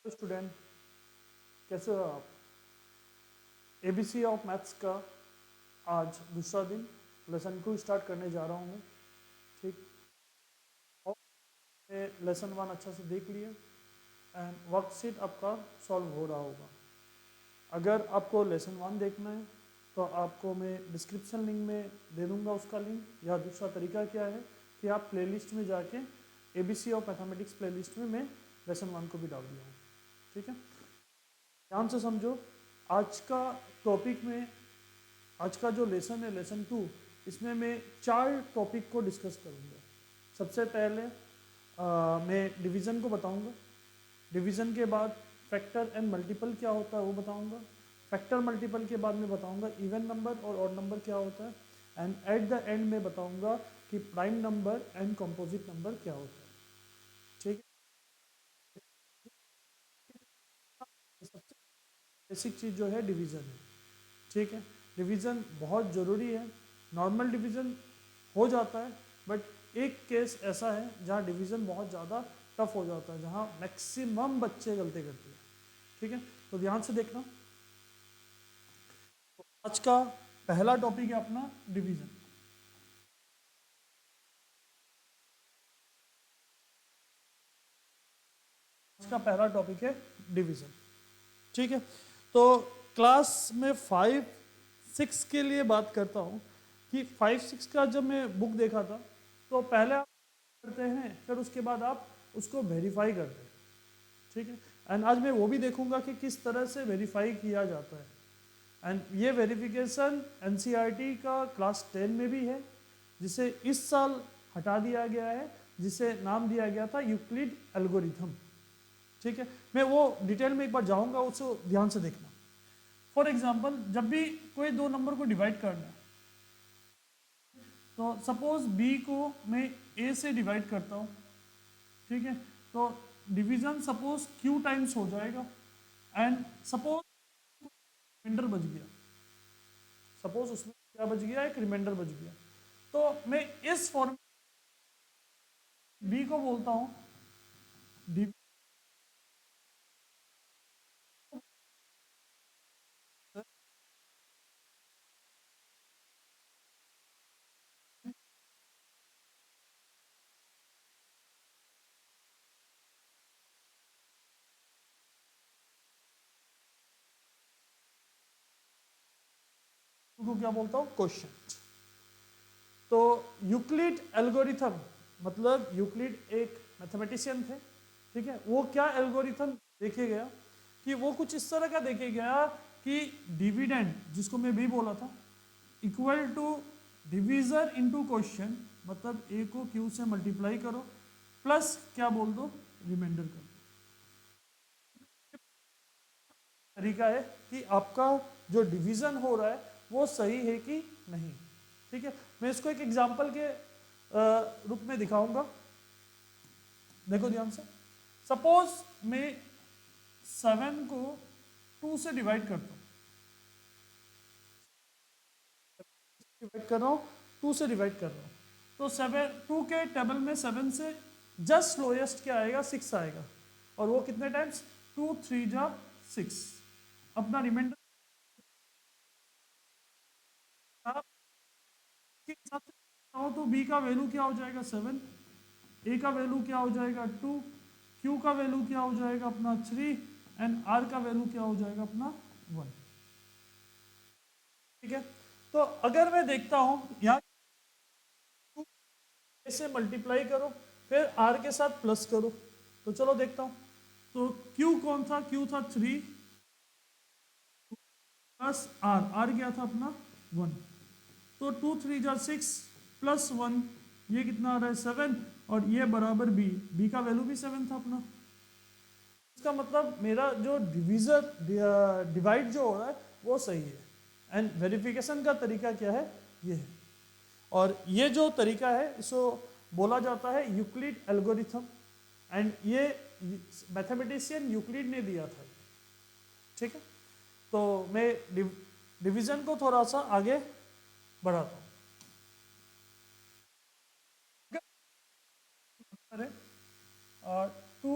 Student, कैसे हो आप? एबीसी ऑफ मैथ्स का आज दूसरा दिन लेसन 2 स्टार्ट करने जा रहा हूँ मैं। ठीक, और लेसन 1 अच्छा से देख लिया एंड वर्कशीट आपका सॉल्व हो रहा होगा। अगर आपको लेसन 1 देखना है तो आपको मैं डिस्क्रिप्शन लिंक में दे दूंगा उसका लिंक, या दूसरा तरीका क्या है कि आप प्लेलिस्ट में जाके एबीसी ऑफ मैथमेटिक्स प्लेलिस्ट में मैं लेसन 1 को भी डाल दिया हूँ। ठीक है, ध्यान से समझो। आज का टॉपिक में, आज का जो लेसन है लेसन 2, इसमें मैं 4 टॉपिक को डिस्कस करूँगा। सबसे पहले मैं डिवीज़न को बताऊँगा। डिवीज़न के बाद फैक्टर एंड मल्टीपल क्या होता है वो बताऊँगा। फैक्टर मल्टीपल के बाद मैं बताऊँगा इवन नंबर और ऑड नंबर क्या होता है। एंड एट द एंड में बताऊँगा कि prime number and composite number क्या होता है। ठीक है, सबसे बेसिक चीज़ जो है डिवीज़न है। ठीक है, डिवीज़न बहुत ज़रूरी है। नॉर्मल डिवीज़न हो जाता है, बट एक केस ऐसा है जहाँ डिवीज़न बहुत ज़्यादा टफ हो जाता है, जहाँ मैक्सिमम बच्चे गलती करते हैं। ठीक है, तो ध्यान से देखना। तो आज का पहला टॉपिक है अपना डिवीज़न। आज का पहला टॉपिक है डिवीज़न। ठीक है, तो क्लास में 5 6 के लिए बात करता हूँ कि 5 6 का जब मैं बुक देखा था तो पहले आप करते हैं, फिर उसके बाद आप उसको वेरीफाई करते हैं। ठीक है, एंड आज मैं वो भी देखूंगा कि किस तरह से वेरीफाई किया जाता है। एंड ये वेरिफिकेशन एनसीईआरटी का क्लास 10 में भी है, जिसे इस साल हटा दिया गया है, जिसे नाम दिया गया था यूक्लिड एल्गोरिथम। ठीक है, मैं वो डिटेल में एक बार जाऊंगा, उसको ध्यान से देखना। फॉर एग्जाम्पल, जब भी कोई दो नंबर को डिवाइड करना है, तो सपोज बी को मैं ए से डिवाइड करता हूँ। ठीक है, तो डिवीजन सपोज क्यू टाइम्स हो जाएगा, एंड सपोज रिमाइंडर बच गया। सपोज उसमें क्या बच गया, एक रिमाइंडर बच गया। तो मैं इस फॉर्म बी को बोलता हूँ डी। को क्या बोलता हूँ, क्वेश्चन। तो यूक्लिड एल्गोरिथम, मतलब यूक्लिड एक मैथमेटिशियन थे। ठीक है, वो क्या एल्गोरिथम देखे गया कि वो कुछ इस तरह का देखे गया कि डिविडेंड, जिसको मैं भी बोला था, equal to divisor into question, मतलब ए को क्यू से मल्टीप्लाई करो प्लस क्या बोल दो, रिमाइंडर कर दो। तरीका है कि आपका जो डिवीजन हो रहा है वो सही है कि नहीं। ठीक है, मैं इसको एक एग्जांपल के रूप में दिखाऊंगा। देखो ध्यान से। सपोज मैं 7 को 2 से डिवाइड करता हूँ, डिवाइड कर रहा हूँ, 2 से डिवाइड कर रहा हूँ। तो 2 के टेबल में 7 से जस्ट लोएस्ट क्या आएगा, 6 आएगा। और वो कितने टाइम्स, 2 3 जा 6। अपना रिमाइंडर के हिसाब से हो तो बी का वैल्यू क्या हो जाएगा, 7। ए का वैल्यू क्या हो जाएगा, 2। क्यू का वैल्यू क्या हो जाएगा अपना, 3। एंड आर का वैल्यू क्या हो जाएगा अपना, 1। ठीक है, तो अगर मैं देखता हूं यहाँ से मल्टीप्लाई करो, फिर आर के साथ प्लस करो, तो चलो देखता हूं। तो क्यू कौन था, क्यू था 3 प्लस आर, आर क्या था अपना 1। तो 2 3 जा 6 प्लस 1, ये कितना आ रहा है 7। और ये बराबर बी, बी का वैल्यू भी 7 था अपना। इसका मतलब मेरा जो डिवीजर डिवाइड जो हो रहा है वो सही है। एंड वेरिफिकेशन का तरीका क्या है, ये है। और ये जो तरीका है इसको बोला जाता है यूक्लिड एल्गोरिथम। एंड ये मैथमेटिशियन यूक्लिड ने दिया था। ठीक है, तो मैं डिवीजन को थोड़ा सा आगे बढ़ाता हूँ। अरे 2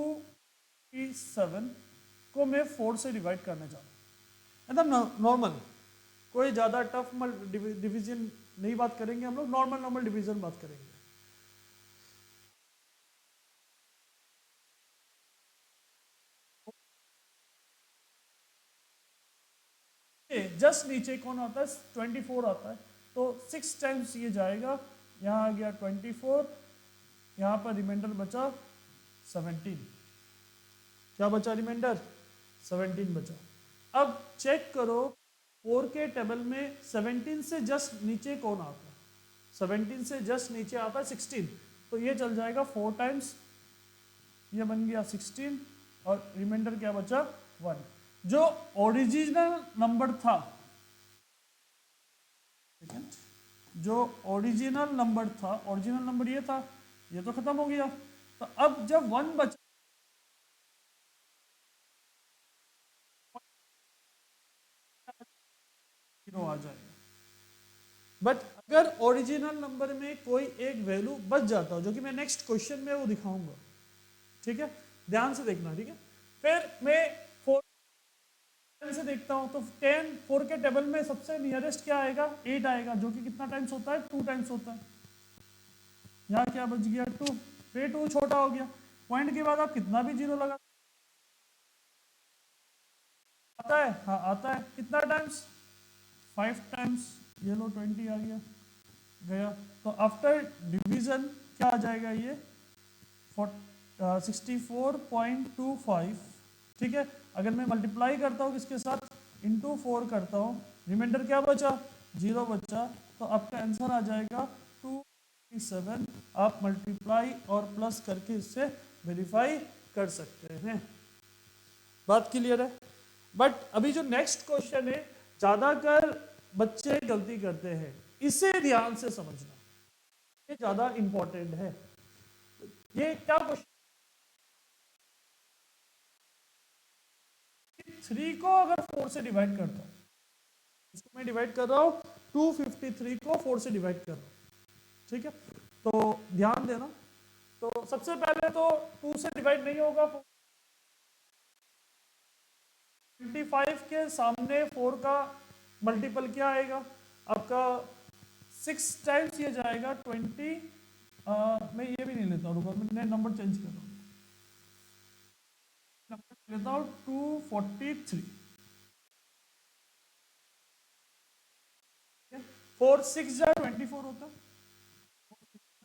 7 को मैं 4 से डिवाइड करने जा रहा हूँ, एकदम नॉर्मल, कोई ज़्यादा टफ डिवीजन नहीं बात करेंगे हम लोग, नॉर्मल डिवीजन बात करेंगे। जस्ट नीचे कौन आता है, 24 आता है, तो 6 टाइम्स ये जाएगा, यहाँ आ गया 24, यहाँ पर रिमाइंडर बचा 17, क्या बचा रिमाइंडर, 17 बचा। अब चेक करो 4 के टेबल में 17 से जस्ट नीचे कौन आता है, 17 से जस्ट नीचे आता है 16, तो ये चल जाएगा 4 टाइम्स, ये बन गया 16 और रिमाइंडर क्या बचा 1। जो ओरिजिनल नंबर था, जो ओरिजिनल नंबर था, ओरिजिनल नंबर ये था, ये तो खत्म हो गया, तो अब जब 1 बचा आ जाएगा। बट अगर ओरिजिनल नंबर में कोई एक वैल्यू बच जाता हो, जो कि मैं नेक्स्ट क्वेश्चन में वो दिखाऊंगा, ठीक है, ध्यान से देखना, ठीक है। फिर मैं 4 से देखता हूं, तो 10 4 के टेबल में सबसे नियरेस्ट क्या आएगा, 8 आएगा, जो कि कितना टाइम्स होता है, 2 टाइम्स होता है। यहाँ क्या बच गया 2, फिर 2 छोटा हो गया, पॉइंट के बाद आप कितना भी जीरो लगा, आता है, हाँ आता है, कितना टाइम्स, 5 टाइम्स, ये लो 20 आ गया गया। तो आफ्टर डिवीजन क्या आ जाएगा ये 64.25, ठीक है। अगर मैं मल्टीप्लाई करता हूँ किसके साथ, इंटू 4 करता हूँ, रिमाइंडर क्या बचा, 0 बचा, तो आपका आंसर आ जाएगा 257। आप मल्टीप्लाई और प्लस करके इससे वेरीफाई कर सकते हैं। बात क्लियर है। बट अभी जो नेक्स्ट क्वेश्चन है, ज्यादातर बच्चे गलती करते हैं, इसे ध्यान से समझना, ये ज्यादा इंपॉर्टेंट है। ये क्या क्वेश्चन, 3 को अगर 4 से डिवाइड करता हूं, इसको मैं डिवाइड कर रहा हूं, 253 को 4 से डिवाइड कर रहा हूं, ठीक है। तो ध्यान देना, तो सबसे पहले तो 2 से डिवाइड नहीं होगा, 25 के सामने 4 का मल्टीपल क्या आएगा आपका, 6 टाइम्स ये जाएगा 20। मैं ये भी नहीं लेता हूँ, रुको मैं नंबर चेंज कर रहा हूँ, नंबर लेता हूँ 243, 4 6 जा 24 होता है,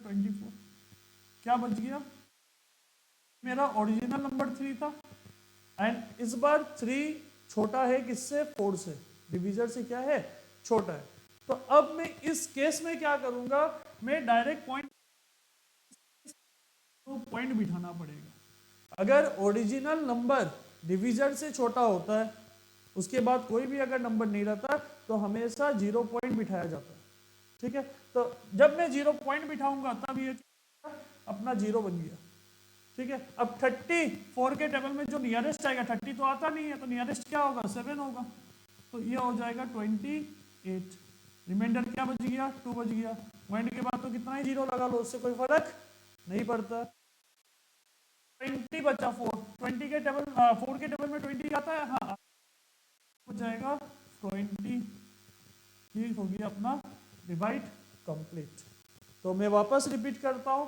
24 क्या बच गया, मेरा ओरिजिनल नंबर 3 था, एंड इस बार 3 छोटा है किससे, 4 से, डिवीजर से क्या है, छोटा है। तो अब मैं इस केस में क्या करूंगा, मैं डायरेक्ट पॉइंट बिठाना पड़ेगा। अगर ओरिजिनल नंबर डिवीजर से छोटा होता है, उसके बाद कोई भी अगर नंबर नहीं रहता, तो हमेशा 0 पॉइंट बिठाया जाता है, ठीक है। तो जब मैं 0 पॉइंट बिठाऊंगा तब ये अपना 0 बन गया, ठीक है। अब 34 के टेबल में जो नियरेस्ट आएगा, 30 तो आता नहीं है, तो नियरेस्ट क्या होगा, 7 होगा, तो ये हो जाएगा 28। रिमाइंडर क्या बच गया, 2 बच गया, पॉइंट के बाद तो कितना ही 0 लगा लो, उससे कोई फर्क नहीं पड़ता। 20 बचा, 4 के टेबल 4 के टेबल में 20 आता है, हाँ हो जाएगा 20। ये हो गया अपना डिवाइड कंप्लीट। तो मैं वापस रिपीट करता हूं,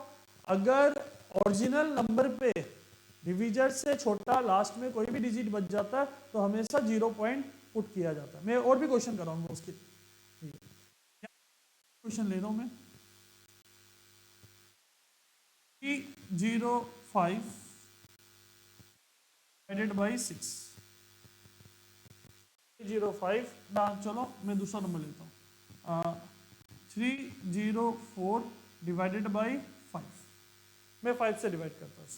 अगर ओरिजिनल नंबर पे डिवीजर से छोटा लास्ट में कोई भी डिजिट बच जाता है, तो हमेशा 0 पॉइंट पुट किया जाता है। मैं और भी क्वेश्चन कराऊंगा उसके, क्वेश्चन ले रहा हूं मैं, 305 डिवाइडेड बाई 6, 305 ना, चलो मैं दूसरा नंबर लेता हूँ, 304 डिवाइडेड बाई 5, मैं 5 से डिवाइड करता हूँ।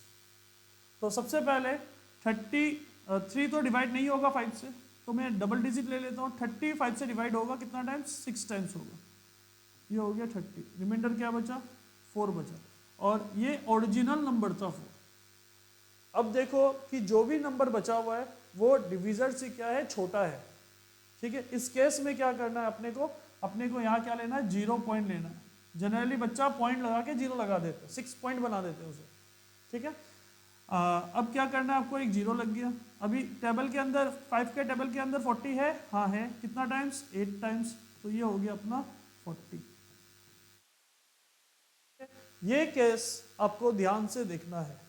तो सबसे पहले 3 तो डिवाइड नहीं होगा 5 से, तो मैं डबल डिजिट ले लेता हूँ, 35 से डिवाइड होगा कितना टाइम्स, 6 टाइम्स होगा, ये हो गया 30, रिमाइंडर क्या बचा, 4 बचा, और ये ओरिजिनल नंबर था 4। अब देखो कि जो भी नंबर बचा हुआ है वो डिवीजर से क्या है, छोटा है, ठीक है। इस केस में क्या करना है अपने को यहाँ क्या लेना है, 0 पॉइंट लेना है। जनरली बच्चा पॉइंट लगा के 0 लगा देते, 6 पॉइंट बना देते उसे, ठीक है। अब क्या करना है आपको, एक जीरो लग गया। अभी टेबल के अंदर 5 के टेबल के अंदर 40 है, हाँ है, कितना टाइम्स, 8 टाइम्स, तो ये हो गया अपना 40। ये केस आपको ध्यान से देखना है,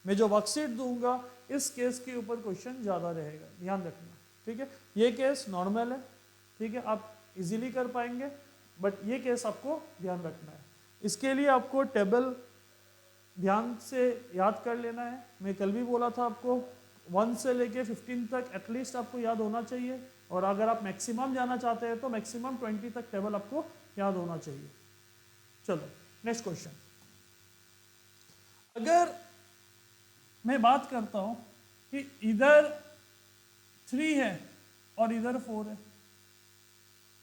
मैं जो वर्कशीट दूंगा इस केस के ऊपर क्वेश्चन ज़्यादा रहेगा, ध्यान रखना, ठीक है। ये केस नॉर्मल है, ठीक है, आप इजीली कर पाएंगे, बट ये केस आपको ध्यान रखना है। इसके लिए आपको टेबल ध्यान से याद कर लेना है। मैं कल भी बोला था आपको 1 से लेके 15 तक एटलीस्ट आपको याद होना चाहिए, और अगर आप मैक्सिमम जाना चाहते हैं तो मैक्सिमम 20 तक टेबल आपको याद होना चाहिए। चलो नेक्स्ट क्वेश्चन। अगर मैं बात करता हूं कि इधर 3 है और इधर 4 है,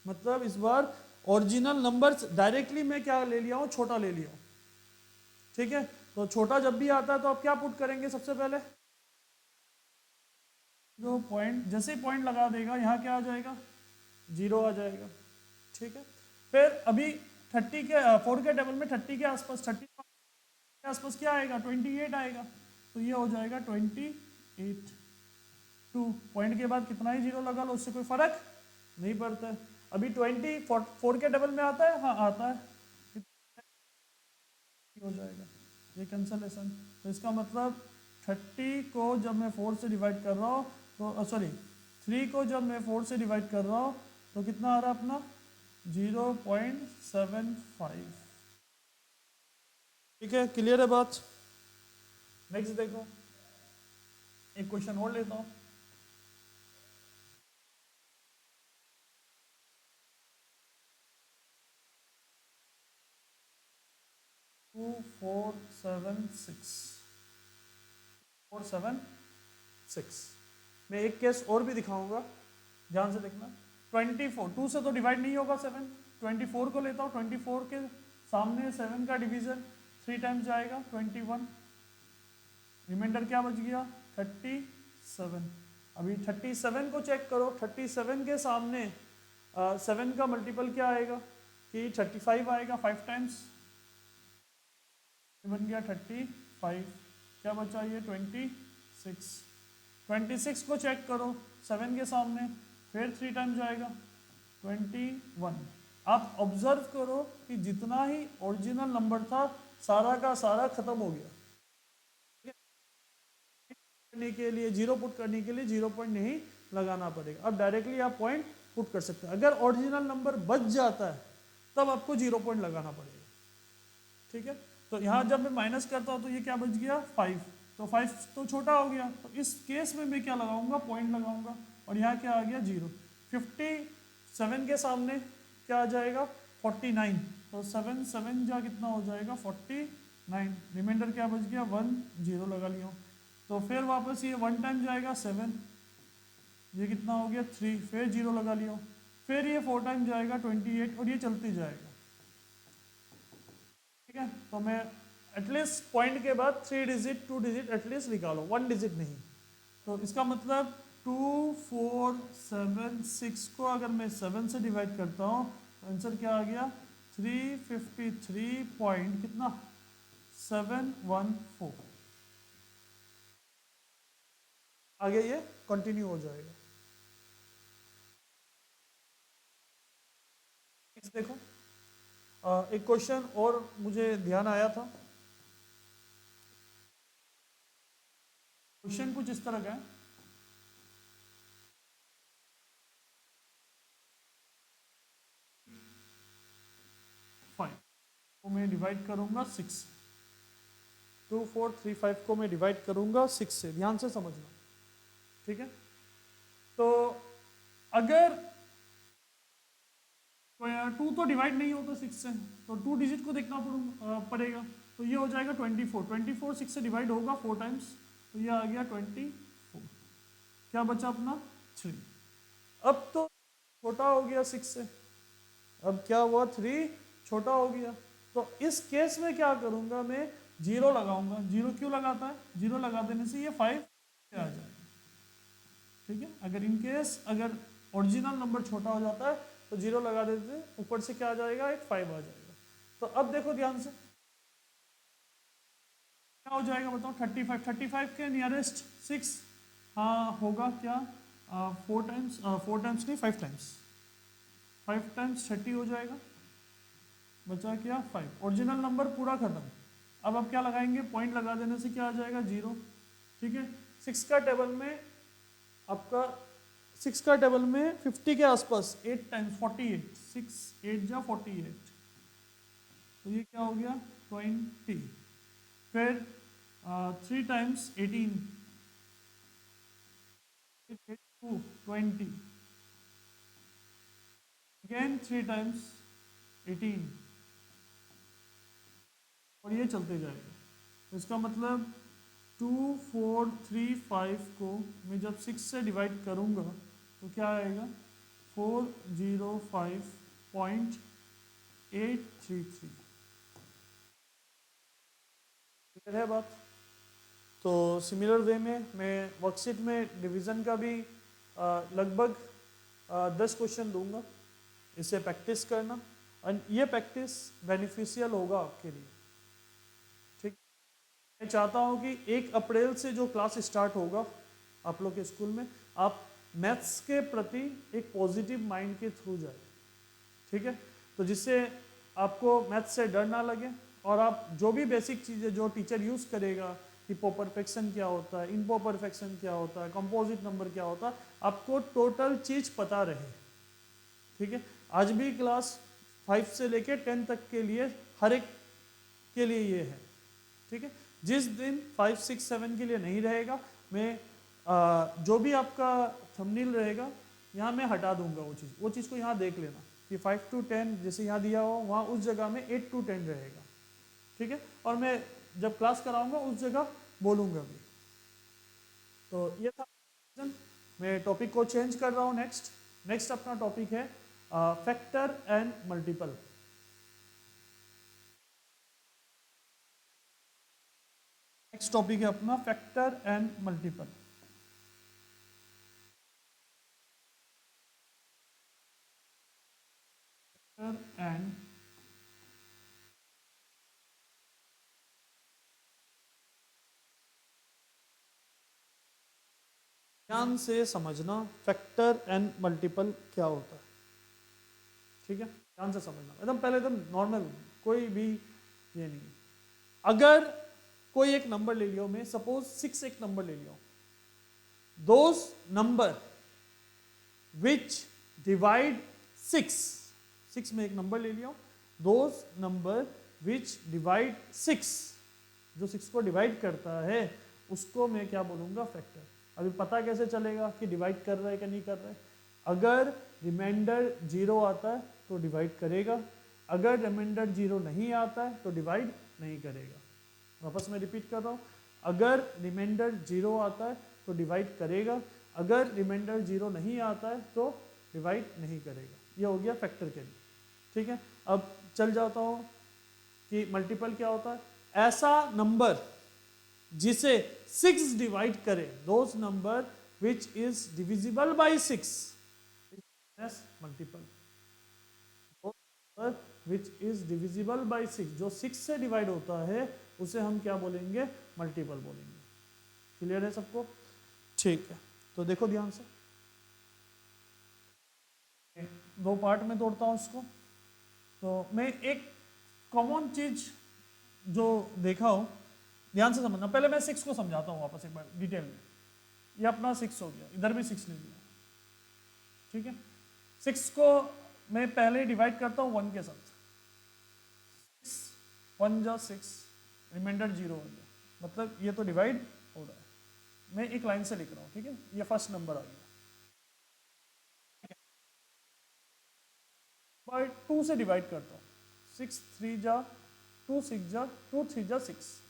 मतलब इस बार ओरिजिनल नंबर डायरेक्टली मैं क्या ले लिया हूं, छोटा ले लिया हूं, ठीक है। तो छोटा जब भी आता है तो आप क्या पुट करेंगे, सबसे पहले जो पॉइंट, जैसे ही पॉइंट लगा देगा यहाँ क्या आ जाएगा, 0 आ जाएगा, ठीक है। फिर अभी 30 के 4 के टेबल में 30 के आसपास, 30 के आसपास क्या आएगा, 28 आएगा, तो ये हो जाएगा 28। 2 पॉइंट के बाद कितना ही जीरो लगा लो, उससे कोई फर्क नहीं पड़ता है। अभी 20 4 के टेबल में आता है, हाँ आता है, हो जाएगा ये कैंसलेशन। तो इसका मतलब 30 को जब मैं 4 से डिवाइड कर रहा हूँ तो सॉरी 3 को जब मैं 4 से डिवाइड कर रहा हूँ तो कितना आ रहा है अपना 0.75। ठीक है, क्लियर है बात। नेक्स्ट देखो, एक क्वेश्चन और लेता हूँ। Two four seven six. मैं एक केस और भी दिखाऊंगा, ध्यान से देखना। 24 2 से तो डिवाइड नहीं होगा 7, 24 को लेता हूँ, 24 के सामने 7 का डिवीजन 3 टाइम्स जाएगा 21, रिमाइंडर क्या बच गया 37। अभी 37 को चेक करो, 37 के सामने 7 का मल्टीपल क्या आएगा कि 35 आएगा, 5 टाइम्स बन गया 35, क्या बचा ये 26। 26 को चेक करो 7 के सामने, फिर 3 टाइम्स जाएगा 21। आप ऑब्जर्व करो कि जितना ही ओरिजिनल नंबर था सारा का सारा खत्म हो गया। करने के लिए जीरो पुट करने के लिए 0 पॉइंट नहीं लगाना पड़ेगा, अब डायरेक्टली आप पॉइंट पुट कर सकते हैं। अगर ओरिजिनल नंबर बच जाता है तब आपको 0 पॉइंट लगाना पड़ेगा, ठीक है। तो यहाँ जब मैं माइनस करता हूँ तो ये क्या बच गया 5, तो 5 तो छोटा हो गया, तो इस केस में मैं क्या लगाऊंगा, पॉइंट लगाऊंगा, और यहाँ क्या आ गया 0। 57 के सामने क्या आ जाएगा 49, तो 7 7 जा कितना हो जाएगा 49, रिमाइंडर क्या बच गया 1 0 लगा लिया। तो फिर वापस ये 1 टाइम जाएगा 7, ये कितना हो गया 3, फिर 0 लगा लिया, फिर ये 4 टाइम जाएगा 28, और ये चलते जाएगा, ठीक है। तो मैं एटलीस्ट पॉइंट के बाद 3 डिजिट 2 डिजिट एटलीस्ट निकालो, 1 डिजिट नहीं। तो इसका मतलब 2 4 7 6 को अगर मैं 7 से डिवाइड करता हूँ तो आंसर क्या आ गया 353 पॉइंट कितना 714। आगे ये कंटिन्यू हो जाएगा। नेक्स्ट देखो, एक क्वेश्चन और मुझे ध्यान आया था। क्वेश्चन कुछ इस तरह का है, 5 को मैं डिवाइड करूंगा 6, 2435 को मैं डिवाइड करूंगा 6 से, ध्यान से समझना, ठीक है। तो अगर 2 तो डिवाइड नहीं होता 6 से, तो 2 डिजिट को देखना पड़ेगा, तो ये हो जाएगा 24, 24 6 से डिवाइड होगा 4 टाइम्स, तो ये आ गया 24, क्या बचा अपना 3। अब तो छोटा हो गया 6 से, अब क्या हुआ 3 छोटा हो गया, तो इस केस में क्या करूंगा मैं 0 लगाऊंगा। 0 क्यों लगाता है, 0 लगा देने से ये 5 आ जाएगा, ठीक है। अगर इन केस अगर ओरिजिनल नंबर छोटा हो जाता है तो 0 लगा देते, ऊपर से क्या आ जाएगा एक 5 आ जाएगा। तो अब देखो ध्यान से, क्या हो जाएगा बताओ? 35, 35 के नियरेस्ट 6, हाँ होगा क्या? 4 टाइम्स, 4 टाइम्स नहीं 5 टाइम्स, 5 टाइम्स 30 हो जाएगा, बचा क्या 5, ओरिजिनल नंबर पूरा खत्म। अब क्या लगाएंगे? पॉइंट लगा देने से क्या आ जाएगा? 0। ठीक है, 6 का टेबल में आपका 6 का टेबल में 50 के आसपास 8 टाइम्स 48, 6 8 जा 48, तो ये क्या हो गया 20। फिर 3 टाइम्स 18, 20, अगेन 3 टाइम्स 18, और ये चलते जाएगा। तो इसका मतलब 2435 को मैं जब 6 से डिवाइड करूंगा तो क्या आएगा? 405.833। क्लियर है बात? तो सिमिलर वे में मैं वर्कशीट में डिवीज़न का भी लगभग 10 क्वेश्चन दूंगा, इसे प्रैक्टिस करना, और ये प्रैक्टिस बेनिफिशियल होगा आपके लिए। ठीक, मैं चाहता हूँ कि 1 अप्रैल से जो क्लास स्टार्ट होगा आप लोग के स्कूल में, आप मैथ्स के प्रति एक पॉजिटिव माइंड के थ्रू जाए। ठीक है, तो जिससे आपको मैथ्स से डर ना लगे, और आप जो भी बेसिक चीज़ें जो टीचर यूज़ करेगा कि परफेक्शन क्या होता है, इम्पो परफेक्शन क्या होता है, कंपोजिट नंबर क्या होता है, आपको टोटल चीज़ पता रहे। ठीक है, आज भी क्लास 5 से लेके 10 तक के लिए हर एक के लिए ये है। ठीक है, जिस दिन 5 6 7 के लिए नहीं रहेगा, मैं जो भी आपका थंबनेल रहेगा यहाँ मैं हटा दूंगा, वो चीज़ को यहाँ देख लेना कि 5 to 10 जैसे यहाँ दिया हो, वहाँ उस जगह में 8 to 10 रहेगा। ठीक है, और मैं जब क्लास कराऊंगा उस जगह बोलूँगा भी। तो ये था, मैं टॉपिक को चेंज कर रहा हूँ। नेक्स्ट अपना टॉपिक है factor and multiple. Next topic है अपना factor and multiple. Factor and, ध्यान से समझना फैक्टर एंड मल्टीपल क्या होता है। ठीक है, ध्यान से समझना, एकदम पहले एकदम नॉर्मल, कोई भी ये नहीं है। अगर कोई एक नंबर ले लियो, मैं सपोज 6 एक नंबर ले लियो, दोज नंबर विच डिवाइड 6, 6 में एक नंबर ले लियो, दोज नंबर विच डिवाइड 6, जो 6 को डिवाइड करता है उसको मैं क्या बोलूँगा? फैक्टर। अभी पता कैसे चलेगा कि डिवाइड कर रहा है कि नहीं कर रहा है? अगर रिमाइंडर 0 आता है तो डिवाइड करेगा, अगर रिमाइंडर 0 नहीं आता है तो डिवाइड नहीं करेगा। वापस मैं रिपीट कर रहा हूँ, अगर रिमाइंडर 0 आता है तो डिवाइड करेगा, अगर रिमाइंडर 0 नहीं आता है तो डिवाइड नहीं करेगा। ये हो गया फैक्टर के लिए। ठीक है, अब चल जाता हूँ कि मल्टीपल क्या होता है। ऐसा नंबर जिसे 6 डिवाइड करे, those number which is divisible by 6, multiple. Which is divisible by 6, जो 6 से डिवाइड होता है उसे हम क्या बोलेंगे? मल्टीपल बोलेंगे। क्लियर है सबको? ठीक है, तो देखो ध्यान से, 2 पार्ट में तोड़ता हूँ इसको। तो मैं एक कॉमन चीज जो देखा हो, ध्यान से समझना। पहले मैं 6 को समझाता हूँ वापस एक बार डिटेल में। ये अपना 6 हो गया, इधर भी 6 ले लिया। ठीक है, 6 को मैं पहले डिवाइड करता हूँ 1 के साथ, 1 जा 6, रिमाइंडर 0 हो गया, मतलब ये तो डिवाइड हो रहा है। मैं एक लाइन से लिख रहा हूँ। ठीक है, ये फर्स्ट नंबर आ गया, बाय 2 से डिवाइड करता हूँ, 6 3 जा 2, 6 जा 2, 3 जा 6।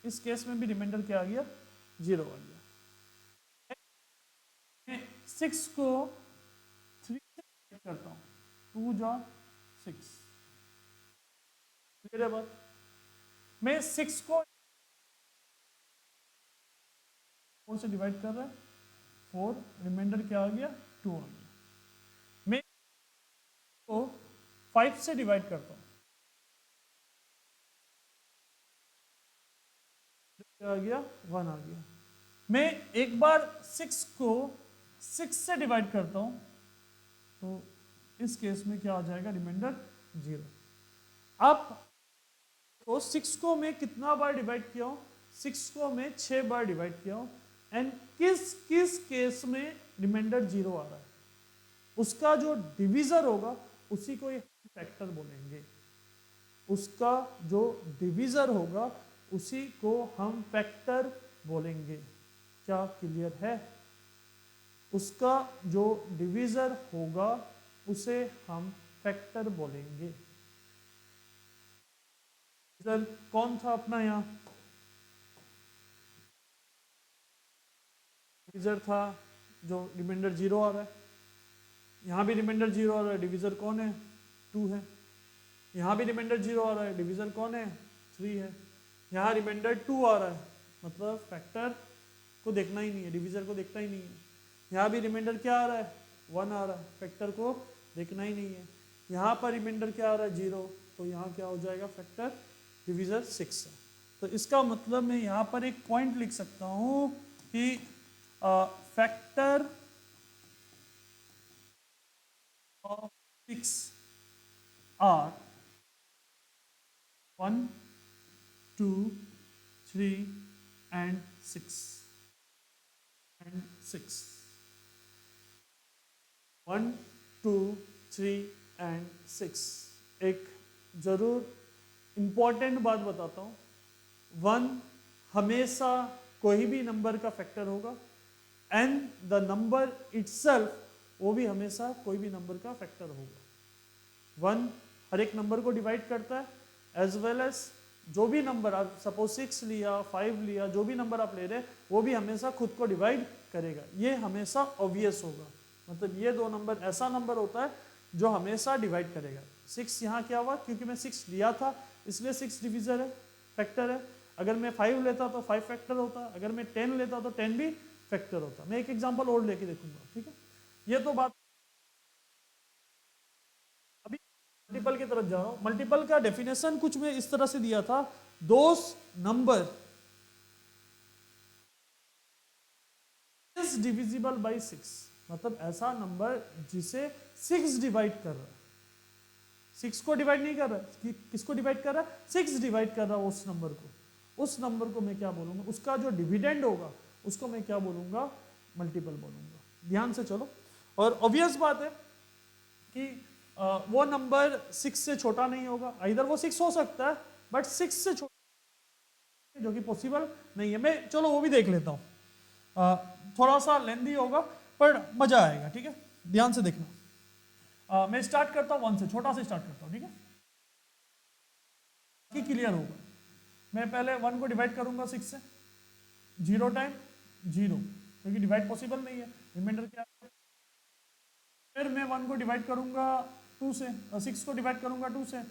इस केस में भी रिमाइंडर क्या आ गया? 0 आ गया। 6 को 3 से डिवाइड करता हूँ, 2 जा 6। क्लियर है बात? मैं 6 को 4 से डिवाइड कर रहा है, 4, रिमाइंडर क्या आ गया? 2 आ गया। मैं को 5 से डिवाइड करता हूँ, क्या आ गया 1 आ गया। मैं एक बार 6 को 6 से डिवाइड करता हूं तो इस केस में क्या आ जाएगा, रिमाइंडर 0। अब तो 6 को मैं कितना बार डिवाइड किया हूं, 6 को मैं 6 बार डिवाइड किया हूं एंड किस किस केस में रिमाइंडर 0 आ रहा है, उसका जो डिवीजर होगा उसी को ये फैक्टर बोलेंगे। उसका जो डिवीजर होगा उसी को हम फैक्टर बोलेंगे। क्या क्लियर है? उसका जो डिवीजर होगा उसे हम फैक्टर बोलेंगे। डिवीजर कौन था अपना यहाँ? डिवीजर था जो रिमाइंडर 0 आ रहा है, यहाँ भी रिमाइंडर 0 आ रहा है, डिवीजर कौन है? 2 है। यहाँ भी रिमाइंडर 0 आ रहा है, डिवीजर कौन है? 3 है। यहाँ रिमाइंडर 2 आ रहा है, मतलब फैक्टर को देखना ही नहीं है, डिवीजर को देखना ही नहीं है। यहाँ भी रिमाइंडर क्या आ रहा है? 1 आ रहा है, फैक्टर को देखना ही नहीं है। यहाँ पर रिमाइंडर क्या आ रहा है? 0, तो यहाँ क्या हो जाएगा? फैक्टर डिवीजर 6 है। तो इसका मतलब मैं यहाँ पर एक पॉइंट लिख सकता हूँ कि factor of 6 are 1, 2, 3 and 6 and 6। 1, 2, 3 and 6। एक जरूर इंपॉर्टेंट बात बताता हूँ, 1 हमेशा कोई भी नंबर का फैक्टर होगा एंड द नंबर इटसेल्फ वो भी हमेशा कोई भी नंबर का फैक्टर होगा। 1 हर एक नंबर को डिवाइड करता है एज वेल एज जो भी नंबर आप सपोज 6 लिया 5 लिया, जो भी नंबर आप ले रहे हैं वो भी हमेशा खुद को डिवाइड करेगा। ये हमेशा ऑब्वियस होगा, मतलब ये दो नंबर ऐसा नंबर होता है जो हमेशा डिवाइड करेगा। 6 यहाँ क्या हुआ, क्योंकि मैं 6 लिया था इसलिए 6 डिविजर है, फैक्टर है। अगर मैं 5 लेता तो 5 फैक्टर होता, अगर मैं 10 लेता तो 10 भी फैक्टर होता। मैं एक एग्जांपल और लेके देखूंगा, ठीक है। ये तो बात, अभी मल्टीपल की तरफ जा रहा हूं। मल्टीपल का डेफिनेशन कुछ में इस तरह से दिया था, दोस नंबर इज डिविजिबल बाई 6, मतलब ऐसा नंबर जिसे 6 डिवाइड कर रहा है। 6 को डिवाइड नहीं कर रहा है, किसको डिवाइड कर रहा है? 6 डिवाइड कर रहा है उस नंबर को। उस नंबर को मैं क्या बोलूंगा? उसका जो डिविडेंड होगा उसको मैं क्या बोलूंगा? मल्टीपल बोलूंगा। ध्यान से चलो। और ऑब्वियस बात है कि वो नंबर 6 से छोटा नहीं होगा। इधर वो 6 हो सकता है बट 6 से छोटा, जो कि पॉसिबल नहीं है। मैं चलो वो भी देख लेता हूँ, थोड़ा सा लेंदी होगा पर मजा आएगा, ठीक है। ध्यान से देखना। मैं स्टार्ट करता हूँ 1 से, छोटा से स्टार्ट करता हूँ, ठीक है, कि क्लियर होगा। मैं पहले 1 को डिवाइड करूंगा 6 से, 0 टाइम 0, क्योंकि डिवाइड पॉसिबल नहीं है, रिमाइंडर क्या है। फिर मैं 1 को डिवाइड करूंगा 2 से, 6 को डिवाइड करूंगा 2 से,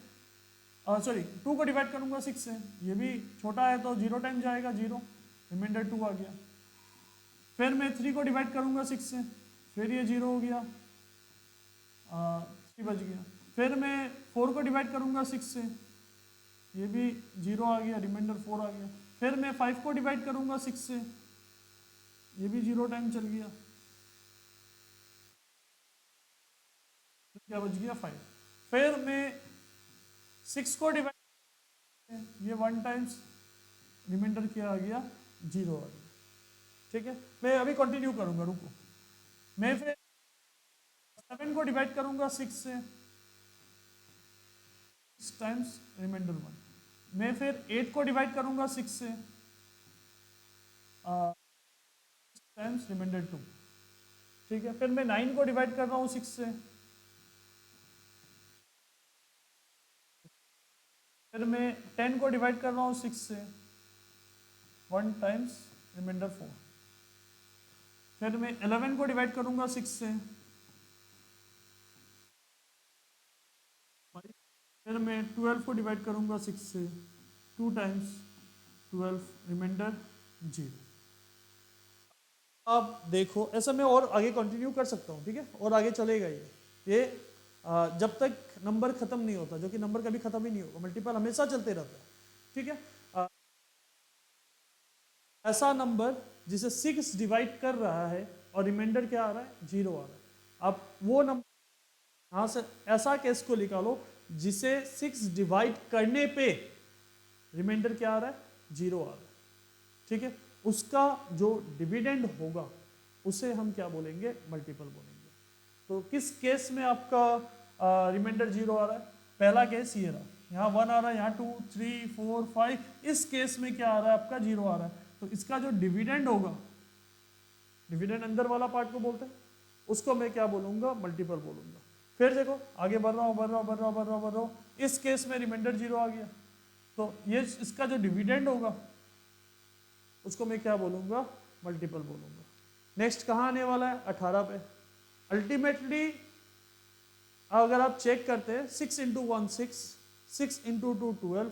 सॉरी 2 को डिवाइड करूंगा 6 से, ये भी छोटा है तो 0 टाइम जाएगा 0, रिमाइंडर 2 आ गया। फिर मैं 3 को डिवाइड करूंगा 6 से, फिर ये 0 हो गया, 3 बच गया। फिर मैं 4 को डिवाइड करूंगा 6 से, ये भी 0 आ गया, रिमाइंडर 4 आ गया। फिर मैं 5 को डिवाइड करूंगा 6 से, ये भी 0 टाइम चल गया, क्या बच गया 5। फिर मैं 6 को डिवाइड, ये 1 टाइम्स, रिमाइंडर क्या आ गया 0 आ गया, ठीक है। मैं अभी कंटिन्यू करूंगा, रुको। मैं फिर 7 को डिवाइड करूंगा 6 से, 6 टाइम्स रिमाइंडर 1। मैं फिर 8 को डिवाइड करूंगा 6 से, 6 टाइम्स रिमाइंडर 2, ठीक है। फिर मैं 9 को डिवाइड कर रहा हूँ 6 से, फिर मैं 10 को डिवाइड कर रहा हूँ 6 से, 1 टाइम्स रिमाइंडर 4। फिर मैं 11 को डिवाइड करूंगा 6 से, फिर मैं 12 को डिवाइड करूंगा 6 से, 2 टाइम्स 12, रिमाइंडर 0। अब देखो, ऐसा मैं और आगे कंटिन्यू कर सकता हूँ, ठीक है, और आगे चलेगा ये जब तक नंबर खत्म नहीं होता, जो कि नंबर कभी खत्म ही नहीं होगा, मल्टीपल हमेशा चलते रहता है, ठीक है। ऐसा नंबर जिसे 6 डिवाइड कर रहा है और रिमाइंडर क्या आ रहा है, 0 आ रहा है। अब वो नंबर यहाँ से ऐसा केस को निकालो जिसे 6 डिवाइड करने पे रिमाइंडर क्या आ रहा है, 0 आ रहा है। ठीक है, उसका जो डिविडेंड होगा उसे हम क्या बोलेंगे, मल्टीपल बोलेंगे। तो किस केस में आपका रिमाइंडर 0 आ रहा है, पहला केस ये रहा, यहाँ 1 आ रहा है, यहाँ 2 3 4 5, इस केस में क्या आ रहा है आपका, 0 आ रहा है। तो इसका जो डिविडेंड होगा, डिविडेंड अंदर वाला पार्ट को बोलते हैं, उसको मैं क्या बोलूंगा, मल्टीपल बोलूंगा। फिर देखो आगे बढ़ रहा हूँ बढ़ रहा हूँ बढ़ रहा हूँ बढ़ रहा हूँ बढ़ रहा हूँ, इस केस में रिमाइंडर 0 आ गया, तो ये इसका जो डिविडेंड होगा उसको मैं क्या बोलूंगा, मल्टीपल बोलूंगा। नेक्स्ट कहाँ आने वाला है, 18 पे। अल्टीमेटली अगर आप चेक करते हैं, 6 इंटू 1 6, 6 इंटू 2 12,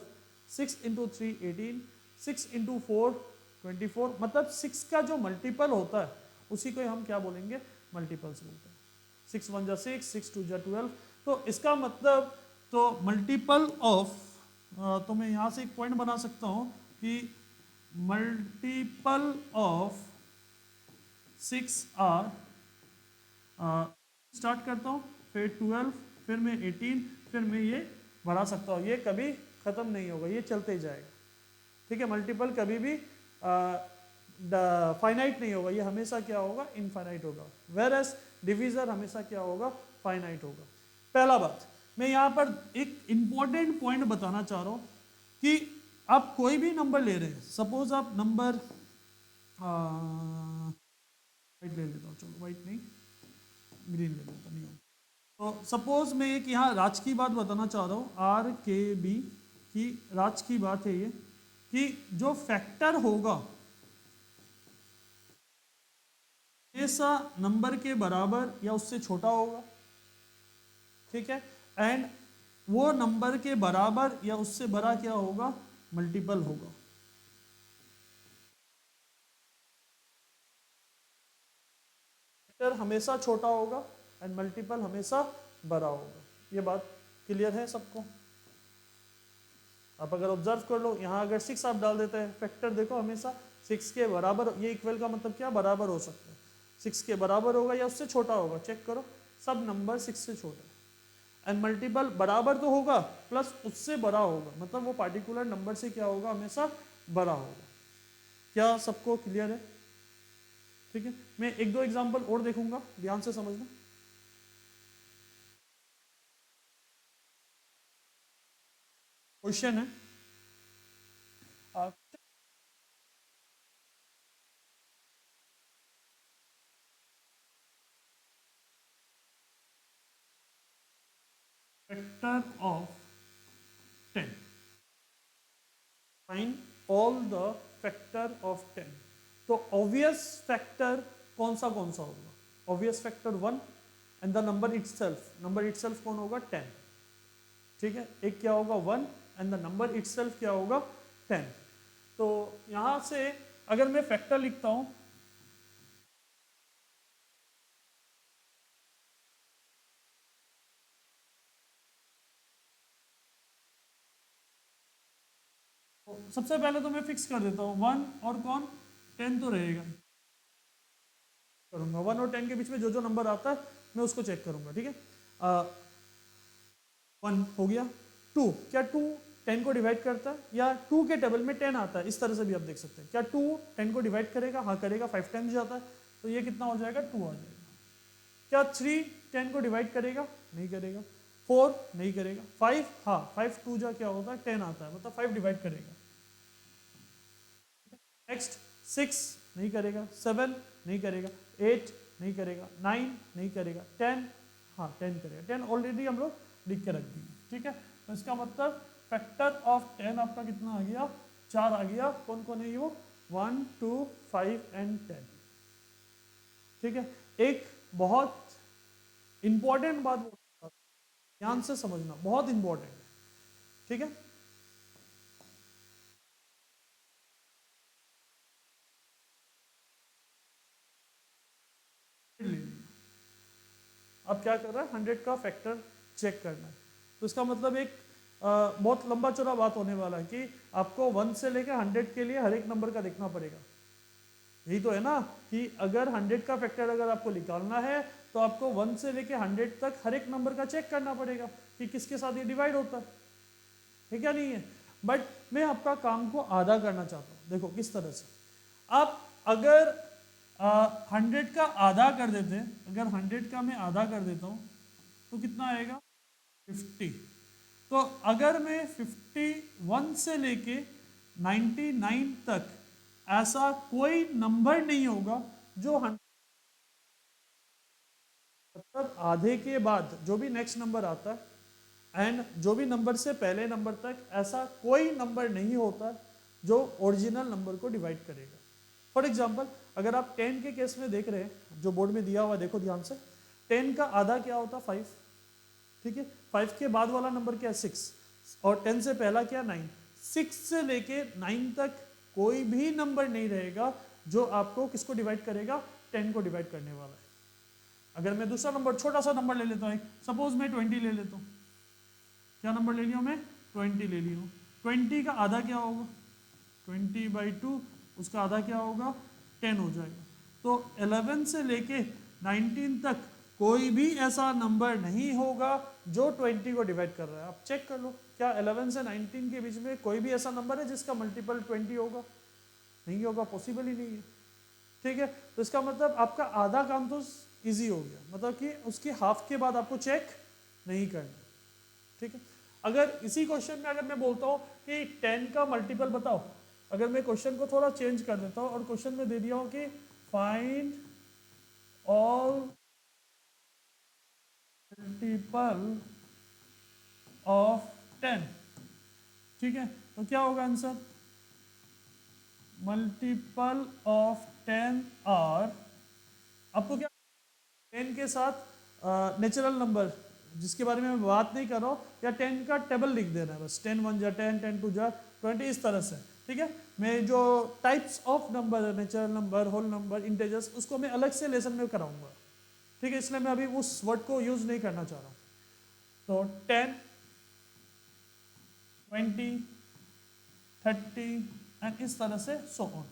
6 इंटू 3 18, 6 इंटू 4 24, मतलब 6 का जो मल्टीपल होता है उसी को हम क्या बोलेंगे, मल्टीपल्स बोलते हैं। 6 1 जा 6, 6 2 जा 12। तो इसका मतलब तो मल्टीपल ऑफ, तो मैं यहाँ से एक पॉइंट बना सकता हूँ कि मल्टीपल ऑफ 6 आर, स्टार्ट करता हूँ, फिर 12, फिर मैं 18, फिर मैं ये बढ़ा सकता हूँ, ये कभी ख़त्म नहीं होगा, ये चलते ही जाएगा। ठीक है, मल्टीपल कभी भी फाइनाइट नहीं होगा, ये हमेशा क्या होगा, इनफाइनाइट होगा। वेयर एज डिविजर हमेशा क्या होगा, फाइनाइट होगा। पहला बात, मैं यहाँ पर एक इंपॉर्टेंट पॉइंट बताना चाह रहा हूँ कि आप कोई भी नंबर ले रहे हैं, सपोज आप नंबर वाइट ले लेता हूँ, चलो वाइट नहीं ग्रीन ले लेता, नहीं हो। तो सपोज मैं एक यहाँ राज की बात बताना चाह रहा हूँ, RKB की राज की बात है ये, कि जो फैक्टर होगा हमेशा नंबर के बराबर या उससे छोटा होगा। ठीक है, एंड वो नंबर के बराबर या उससे बड़ा क्या होगा, मल्टीपल होगा। फैक्टर हमेशा छोटा होगा एंड मल्टीपल हमेशा बड़ा होगा। ये बात क्लियर है सबको? आप अगर ऑब्जर्व कर लो, यहाँ अगर 6 आप डाल देते हैं, फैक्टर देखो हमेशा 6 के बराबर, ये इक्वल का मतलब क्या, बराबर हो सकता है, 6 के बराबर होगा या उससे छोटा होगा। चेक करो, सब नंबर 6 से छोटा है। एंड मल्टीपल बराबर तो होगा प्लस उससे बड़ा होगा, मतलब वो पार्टिकुलर नंबर से क्या होगा, हमेशा बड़ा होगा। क्या सबको क्लियर है? ठीक है, मैं एक दो एग्जांपल और देखूंगा, ध्यान से समझना। क्वेश्चन है, factor of 10, find all the factor of 10। तो ऑब्वियस फैक्टर कौन सा होगा, obvious factor 1 and the number itself, number itself कौन होगा, 10। ठीक है, एक क्या होगा 1 एंड द नंबर इटसेल्फ क्या होगा, 10। तो यहां से अगर मैं फैक्टर लिखता हूं, तो सबसे पहले तो मैं फिक्स कर देता हूँ 1 और कौन, 10 तो रहेगा, करूंगा 1 और 10 के बीच में जो जो नंबर आता है मैं उसको चेक करूंगा। ठीक है, 1 हो गया, 2, क्या 2 10 को डिवाइड करता है, या 2 के टेबल में 10 आता है, इस तरह से भी आप देख सकते हैं। क्या 2 10 को डिवाइड करेगा, हाँ करेगा, 5 टाइम्स जाता है, तो ये कितना हो जाएगा, 2 आ जाएगा। क्या 3 10 को डिवाइड करेगा, नहीं करेगा। 4 नहीं करेगा। 5, हाँ 5 2 जा क्या होता है, 10 आता है, मतलब 5 डिवाइड करेगा। नेक्स्ट 6 नहीं करेगा, 7 नहीं करेगा, 8 नहीं करेगा, 9 नहीं करेगा, 10 हाँ 10 करेगा। 10 ऑलरेडी हम लोग लिख के रख दिए। ठीक है, तो इसका मतलब फैक्टर ऑफ 10 आपका कितना आ गया, 4 आ गया। कौन कौन है ये, वो 1 2 5 एंड 10। ठीक है, एक बहुत इंपॉर्टेंट बात ध्यान से समझना, बहुत इंपॉर्टेंट है। ठीक है, अब क्या कर रहा है, 100 का फैक्टर चेक करना है। तो इसका मतलब एक बहुत लंबा चौड़ा बात होने वाला है कि आपको 1 से लेकर 100 के लिए हर एक नंबर का देखना पड़ेगा। यही तो है ना कि अगर 100 का फैक्टर अगर आपको निकालना है तो आपको 1 से लेके 100 तक हर एक नंबर का चेक करना पड़ेगा कि किसके साथ ये डिवाइड होता है क्या नहीं है। बट मैं आपका काम को आधा करना चाहता हूँ। देखो किस तरह से आप अगर 100 का आधा कर देते हैं, अगर 100 का मैं आधा कर देता हूँ तो कितना आएगा 50। तो अगर मैं 51 से लेके 99 तक ऐसा कोई नंबर नहीं होगा जो मतलब आधे के बाद जो भी नेक्स्ट नंबर आता है एंड जो भी नंबर से पहले नंबर तक ऐसा कोई नंबर नहीं होता जो ओरिजिनल नंबर को डिवाइड करेगा। फॉर एग्जाम्पल अगर आप 10 के केस में देख रहे हैं जो बोर्ड में दिया हुआ देखो ध्यान से, 10 का आधा क्या होता है 5, ठीक है। 5 के बाद वाला नंबर क्या है 6 और 10 से पहला क्या 9। 6 से लेके 9 तक कोई भी नंबर नहीं रहेगा जो आपको किसको डिवाइड करेगा 10 को डिवाइड करने वाला है। अगर मैं दूसरा नंबर छोटा सा नंबर ले लेता हूँ, सपोज मैं 20 ले लेता हूँ, क्या नंबर ले लिया मैं 20 ले लिया हूँ। 20 का आधा क्या होगा 20/2, उसका आधा क्या होगा 10 हो जाएगा। तो 11 से लेके 19 तक कोई भी ऐसा नंबर नहीं होगा जो 20 को डिवाइड कर रहा है। आप चेक कर लो क्या 11 से 19 के बीच में कोई भी ऐसा नंबर है जिसका मल्टीपल 20 होगा, नहीं होगा, पॉसिबल ही नहीं है, ठीक है। तो इसका मतलब आपका आधा काम तो इजी हो गया, मतलब कि उसकी हाफ के बाद आपको चेक नहीं करना, ठीक है। अगर इसी क्वेश्चन में अगर मैं बोलता हूँ कि 10 का मल्टीपल बताओ, अगर मैं क्वेश्चन को थोड़ा चेंज कर देता हूँ और क्वेश्चन में दे दिया हूँ कि फाइंड ऑल मल्टीपल ऑफ 10, ठीक है, तो क्या होगा आंसर मल्टीपल ऑफ 10 आर, आपको क्या 10 के साथ नेचुरल नंबर जिसके बारे में मैं बात नहीं कर रहा हूँ, या 10 का टेबल लिख देना है बस, 10 1 जा 10, 10 2 जा 20, इस तरह से, ठीक है। मैं जो टाइप्स ऑफ नंबर है natural number, whole number, integers, उसको मैं अलग से लेसन में कराऊंगा, ठीक है, इसलिए मैं अभी उस वर्ड को यूज नहीं करना चाह रहा हूँ। तो 10 20 30 एंड इस तरह से सो ऑन,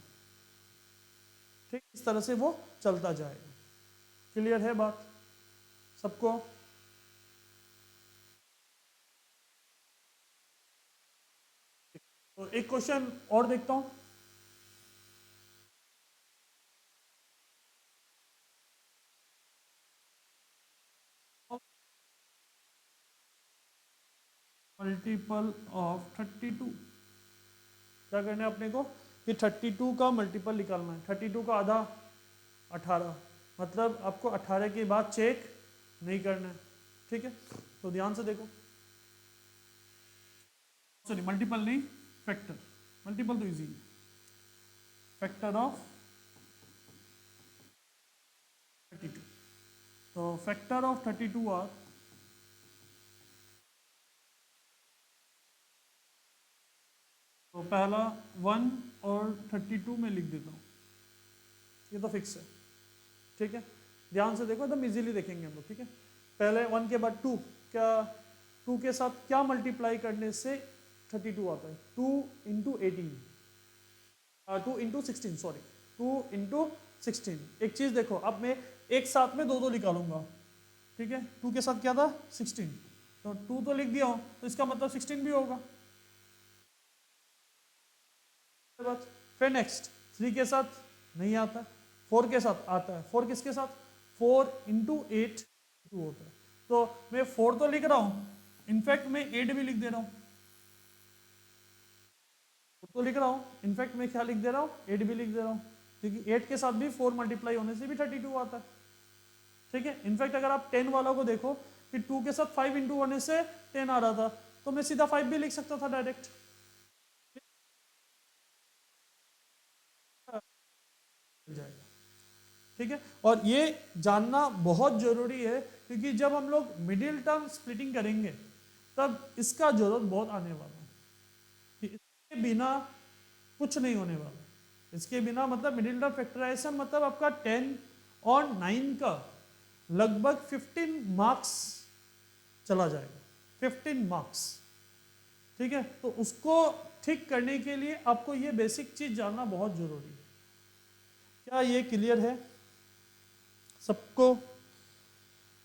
ठीक, इस तरह से वो चलता जाएगा। क्लियर है बात सबको? तो एक क्वेश्चन और देखता हूं। मल्टीपल ऑफ 32, क्या करना है अपने को कि 32 का मल्टीपल निकालना है। 32 का आधा 18, मतलब आपको 18 के बाद चेक नहीं करना है, ठीक है। तो ध्यान से देखो, सॉरी मल्टीपल नहीं फैक्टर, मल्टीपल तो इजी है, फैक्टर ऑफ 32। तो फैक्टर ऑफ 32 आर, तो पहला 1 और 32 में लिख देता हूँ, ये तो फिक्स है, ठीक है। ध्यान से देखो एकदम इजीली देखेंगे हम लोग, ठीक है। पहले 1 के बाद 2, क्या 2 के साथ क्या मल्टीप्लाई करने से 32 आता है 2 इंटू 18, 2 इंटू 16, सॉरी 2 इंटू 16। एक चीज देखो, अब मैं एक साथ में दो दो निकालूंगा, ठीक है। 2 के साथ क्या था 16, तो 2 तो लिख दिया हो तो इसका मतलब 16 भी होगा। फिर नेक्स्ट 3 के साथ नहीं आता, 4 के साथ आता है, 4 किसके साथ 4 इंटू 8 2 होता है। तो मैं 4 तो लिख रहा हूँ, इनफैक्ट मैं 8 भी लिख दे रहा हूँ, तो लिख रहा हूँ इनफैक्ट मैं क्या लिख दे रहा हूँ 8 भी लिख दे रहा हूँ, क्योंकि 8 के साथ भी 4 मल्टीप्लाई होने से भी 32 आता है, ठीक है। इनफैक्ट अगर आप 10 वालों को देखो कि 2 के साथ 5 इंटू होने से 10 आ रहा था, तो मैं सीधा 5 भी लिख सकता था डायरेक्ट, जाएगा, ठीक है। और ये जानना बहुत जरूरी है क्योंकि जब हम लोग मिडिल टर्म स्प्लिटिंग करेंगे तब इसका जरूरत बहुत आने वाला है कि इसके बिना कुछ नहीं होने वाला। इसके बिना मतलब मिडिल टर्म फैक्टराइजेशन मतलब आपका 10 और 9 का लगभग 15 मार्क्स चला जाएगा, 15 मार्क्स, ठीक है। तो उसको ठीक करने के लिए आपको ये बेसिक चीज जानना बहुत जरूरी है। क्या ये क्लियर है सबको?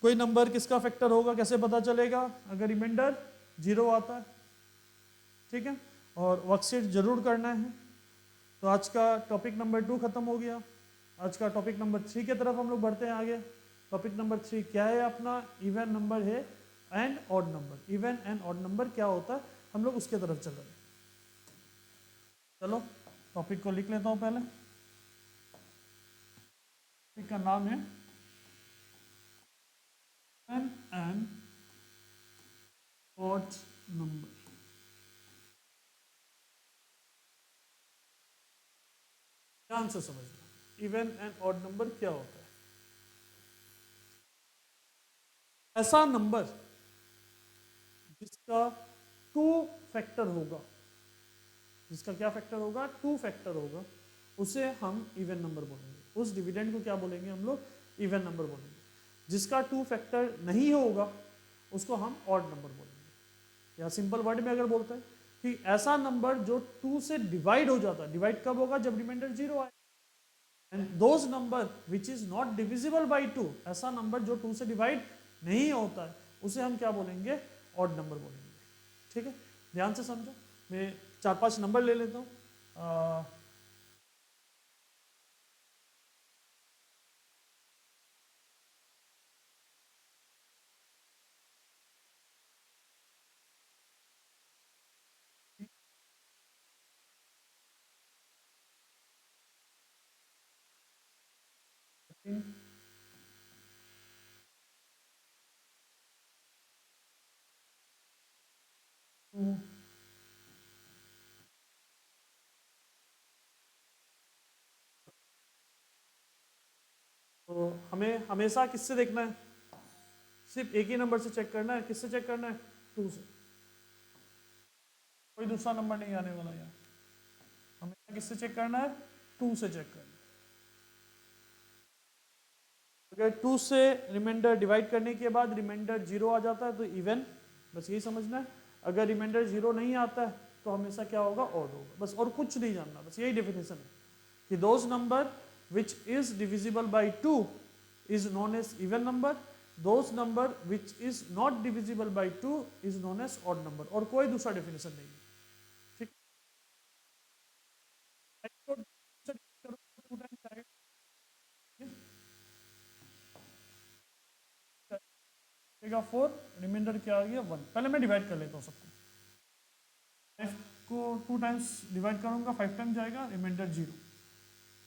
कोई नंबर किसका फैक्टर होगा कैसे पता चलेगा? अगर रिमाइंडर 0 आता है, ठीक है, और वर्कशीट जरूर करना है। तो आज का टॉपिक नंबर 2 खत्म हो गया। आज का टॉपिक नंबर 3 की तरफ हम लोग बढ़ते हैं आगे। टॉपिक नंबर 3 क्या है अपना? इवन नंबर है and odd number. Even and odd number क्या होता है, हम लोग उसके तरफ चल रहे हैं। चलो टॉपिक को लिख लेता हूं पहले। टॉपिक का नाम है इवन एंड ऑड नंबर। ध्यान से समझना इवन एंड ऑड नंबर क्या होता है। ऐसा नंबर जिसका 2 फैक्टर होगा, जिसका क्या फैक्टर होगा? 2 फैक्टर होगा, उसे हम इवन नंबर बोलेंगे। उस डिविडेंड को क्या बोलेंगे हम लोग? इवन नंबर बोलेंगे। जिसका 2 फैक्टर नहीं होगा उसको हम ऑड नंबर बोलेंगे। या सिंपल वर्ड में अगर बोलते हैं कि ऐसा नंबर जो 2 से डिवाइड हो जाता है। डिवाइड कब होगा? जब रिमाइंडर 0 आए। And those number which is not divisible by 2, ऐसा नंबर जो 2 से डिवाइड नहीं होता है उसे हम क्या बोलेंगे? ऑड नंबर बोलेंगे। ठीक है, ध्यान से समझो। मैं 4-5 नंबर ले लेता हूँ। तो हमें हमेशा किससे देखना है? सिर्फ एक ही नंबर से चेक करना है। किससे चेक करना है? 2 से। कोई दूसरा नंबर नहीं आने वाला यार। हमें किससे चेक करना है? 2 से चेक करना है। अगर 2 से रिमाइंडर डिवाइड करने के बाद रिमाइंडर 0 आ जाता है तो इवन, बस यही समझना है। अगर रिमाइंडर 0 नहीं आता है तो हमेशा क्या होगा? ऑड होगा। बस और कुछ नहीं जानना, बस यही डेफिनेशन है कि those number which is divisible by 2 is known as even number, those number which is not divisible by 2 is known as odd number. और कोई दूसरा डेफिनेशन नहीं है। ठीक, है 4, रिमाइंडर क्या आ गया? 1। पहले मैं डिवाइड कर लेता हूँ सबको। 5 को 2 टाइम्स डिवाइड करूंगा, 5 टाइम्स जाएगा, रिमाइंडर 0।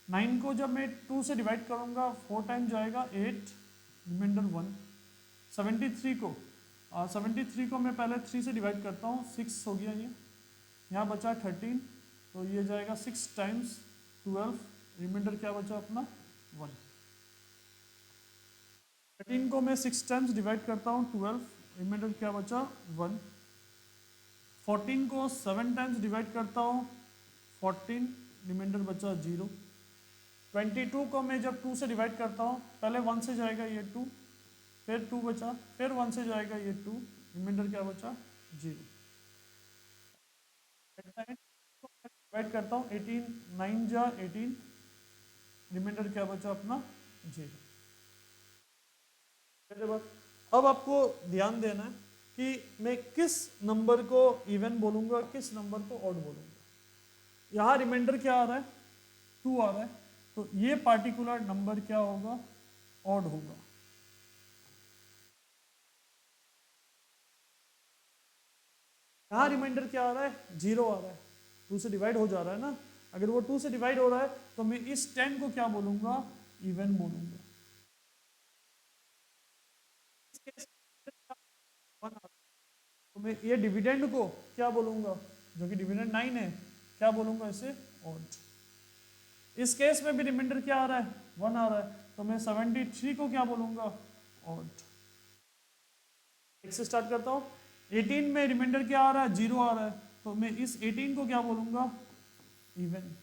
9 को जब मैं 2 से डिवाइड करूंगा 4 टाइम्स जाएगा, 8, रिमाइंडर 1। 73 को मैं पहले 3 से डिवाइड करता हूँ, 6 हो गया ये। यहाँ बचा 13, तो ये जाएगा 6 टाइम्स 12, रिमाइंडर क्या बचा अपना? 1। 13 को मैं 6 टाइम्स डिवाइड करता हूँ, 12, रिमाइंडर क्या बचा? 1। 14 को 7 टाइम्स डिवाइड करता हूँ, 14, रिमाइंडर बचा 0। 22 को मैं जब 2 से डिवाइड करता हूँ, पहले 1 से जाएगा ये 2, फिर 2 बचा, फिर 1 से जाएगा ये 2, रिमाइंडर क्या बचा? 0। डिवाइड करता हूँ, 18, 9 जा 18, रिमाइंडर क्या बचा अपना? 0। अब आपको ध्यान देना है कि मैं किस नंबर को इवन बोलूंगा, किस नंबर को ऑड बोलूंगा। यहां रिमाइंडर क्या आ रहा है? 2 आ रहा है, तो ये पार्टिकुलर नंबर क्या होगा? ऑड होगा। यहां रिमाइंडर क्या आ रहा है? 0 आ रहा है, 2 से डिवाइड हो जा रहा है ना। अगर वो 2 से डिवाइड हो रहा है तो मैं इस 10 को क्या बोलूंगा? इवन बोलूंगा। तो मैं ये डिविडेंड को क्या बोलूंगा? जो कि डिविडेंड 9 है, क्या बोलूंगा इसे? ऑड। इस केस में भी रिमाइंडर क्या आ रहा है? 1 आ रहा है, तो मैं 73 को क्या बोलूंगा? ऑड। एक से स्टार्ट करता हूँ। 18 में रिमाइंडर क्या आ रहा है? 0 आ रहा है, तो मैं इस 18 को क्या बोलूंगा? इवन।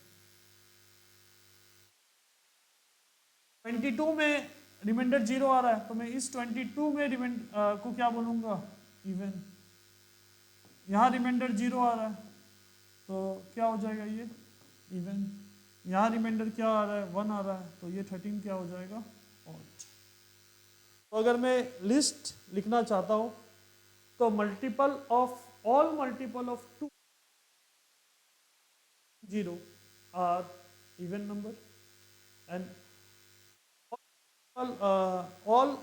22 में रिमाइंडर 0 आ रहा है, तो मैं इस 22 में रिमाइंडर को क्या बोलूंगा? इवन। यहाँ रिमाइंडर 0 आ रहा है, तो क्या हो जाएगा ये? इवन। यहाँ रिमाइंडर क्या आ रहा है, 1 आ रहा है, तो ये 13 क्या हो जाएगा, ऑड। तो अगर मैं लिस्ट लिखना चाहता हूँ तो multiple of all multiple of 2 0 are even number and all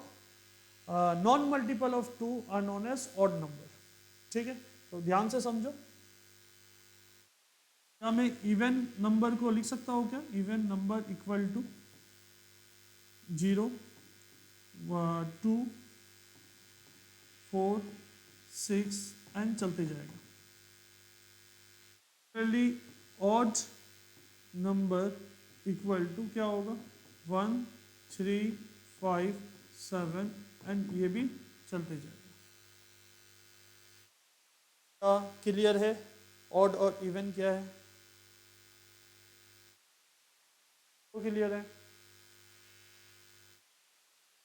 non multiple of 2 are known as odd number. ठीक है, तो ध्यान से समझो। क्या मैं इवन नंबर को लिख सकता हूँ क्या, even number equal to 0 2 4 6 and चलते जाएगा। ऑड नंबर इक्वल टू क्या होगा, 1 3 5 7 एंड ये भी चलते जाएगा। क्लियर है, ऑड और इवन क्या है, तो क्लियर है।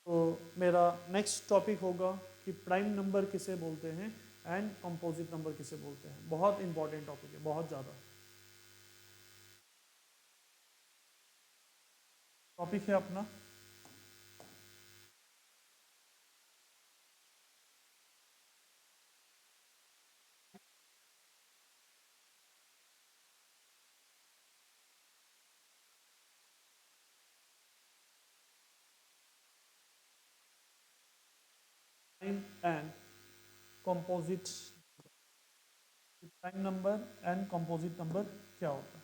तो मेरा नेक्स्ट टॉपिक होगा कि प्राइम नंबर किसे बोलते हैं एंड कंपोजिट नंबर किसे बोलते हैं। बहुत इंपॉर्टेंट टॉपिक है, बहुत ज़्यादा टॉपिक है अपना। Prime and composite, prime number and composite number क्या होता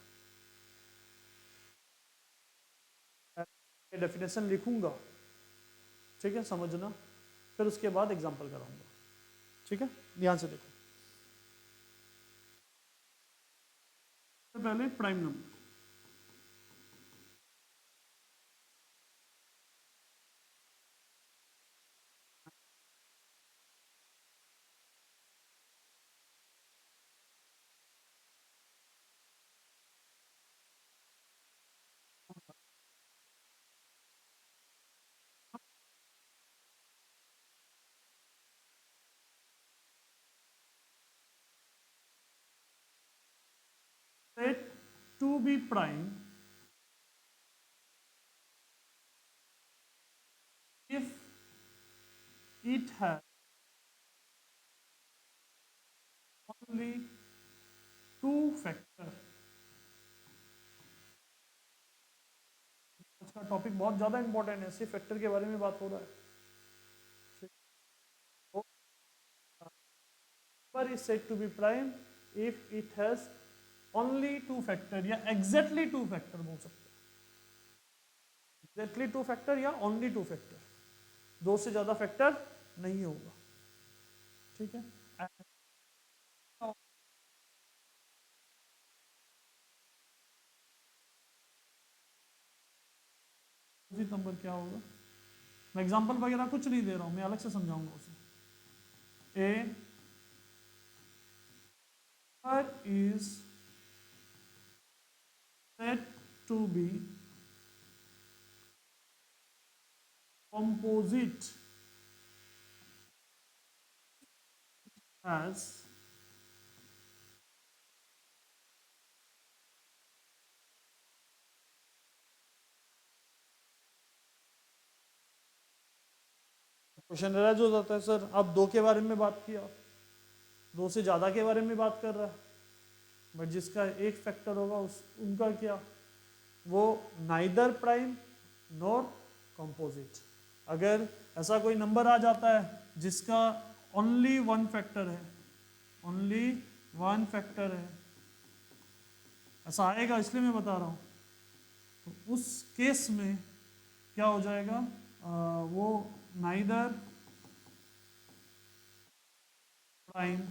है, डेफिनेशन लिखूंगा, ठीक है, समझना, फिर उसके बाद एग्जांपल कराऊंगा। ठीक है, ध्यान से देखो। सबसे पहले prime number, said to be prime if it has only two factor। इसका टॉपिक बहुत ज़्यादा इंपॉर्टेंट है, सिर्फ फैक्टर के बारे में बात हो रहा है। Number is said to be prime if it has only two factor या एग्जैक्टली टू फैक्टर बोल सकते हैं, एग्जैक्टली टू फैक्टर या ओनली टू फैक्टर, दो से ज़्यादा फैक्टर नहीं होगा। ठीक है, नंबर क्या होगा, मैं एग्जांपल वगैरह कुछ नहीं दे रहा हूं, मैं अलग से समझाऊंगा उसे। ए is said to be composite as question rise हो जाता है, सर आप दो के बारे में बात किया, दो से ज़्यादा के बारे में बात कर रहा है, बट जिसका एक फैक्टर होगा उस उनका क्या, वो नाइदर प्राइम नॉर कंपोजिट। अगर ऐसा कोई नंबर आ जाता है जिसका ओनली वन फैक्टर है, ओनली वन फैक्टर है, ऐसा आएगा इसलिए मैं बता रहा हूँ, तो उस केस में क्या हो जाएगा, वो नाइदर प्राइम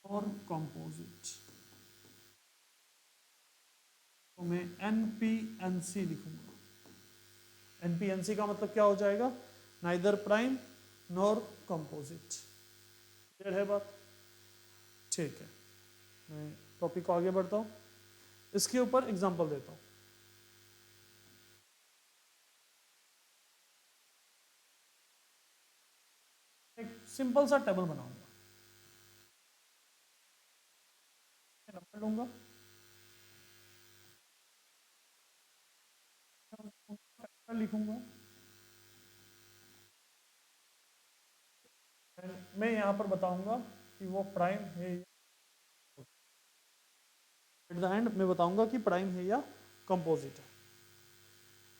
और कंपोजिट। तो मैं NP-NC लिखूंगा। NP-NC का मतलब क्या हो जाएगा, neither prime nor composite. Clear है बात, ठीक है, मैं टॉपिक को आगे बढ़ता हूँ, इसके ऊपर एग्जांपल देता हूँ। एक सिंपल सा टेबल बनाऊंगा, नंबर लूंगा लिखूंगा, मैं यहाँ पर बताऊंगा कि वो प्राइम है, एट द एंड मैं बताऊंगा कि प्राइम है या कंपोजिट है।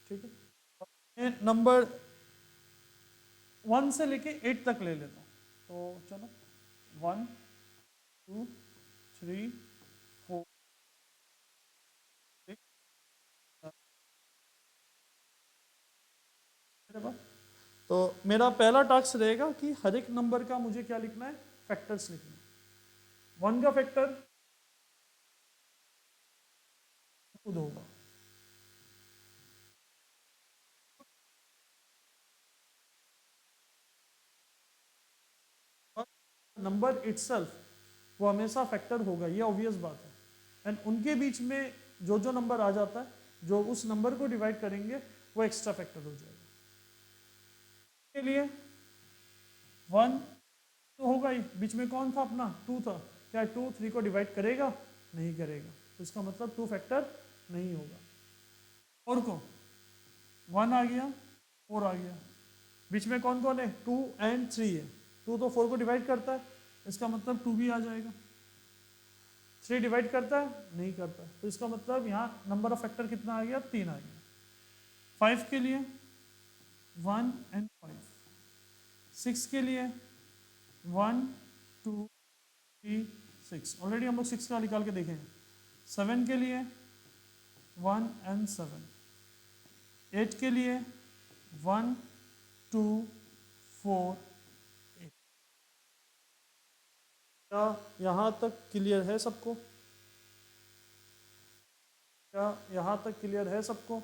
ठीक है, मैं नंबर 1 से लेके 8 तक ले लेता हूँ। तो चलो 1 2 3 4 6 7। तो मेरा पहला टास्क रहेगा कि हर एक नंबर का मुझे क्या लिखना है, फैक्टर्स लिखना है। 1 का फैक्टर खुद होगा, नंबर इटसेल्फ वो हमेशा फैक्टर होगा, ये ऑब्वियस बात है। एंड उनके बीच में जो जो नंबर आ जाता है, जो उस नंबर को डिवाइड करेंगे वो एक्स्ट्रा फैक्टर हो जाएगा। के लिए 1 तो होगा ही, बीच में कौन था अपना 2 था, क्या 2 3 को डिवाइड करेगा, नहीं करेगा, तो इसका मतलब 2 फैक्टर नहीं होगा। और को 1 आ गया, 4 आ गया, बीच में कौन कौन है 2 एंड 3 है, 2 तो 4 को डिवाइड करता है, इसका मतलब 2 भी आ जाएगा। 3 डिवाइड करता है, नहीं करता, तो इसका मतलब यहाँ नंबर ऑफ फैक्टर कितना आ गया, 3 आ गया। 5 के लिए 1 एंड 5, 6 के लिए 1 2 3 6, ऑलरेडी हम लोग 6 का निकाल के देखें। 7 के लिए 1 एंड 7, 8 के लिए 1 2 4 8। क्या यहाँ तक क्लियर है सबको? क्या यहाँ तक क्लियर है सबको?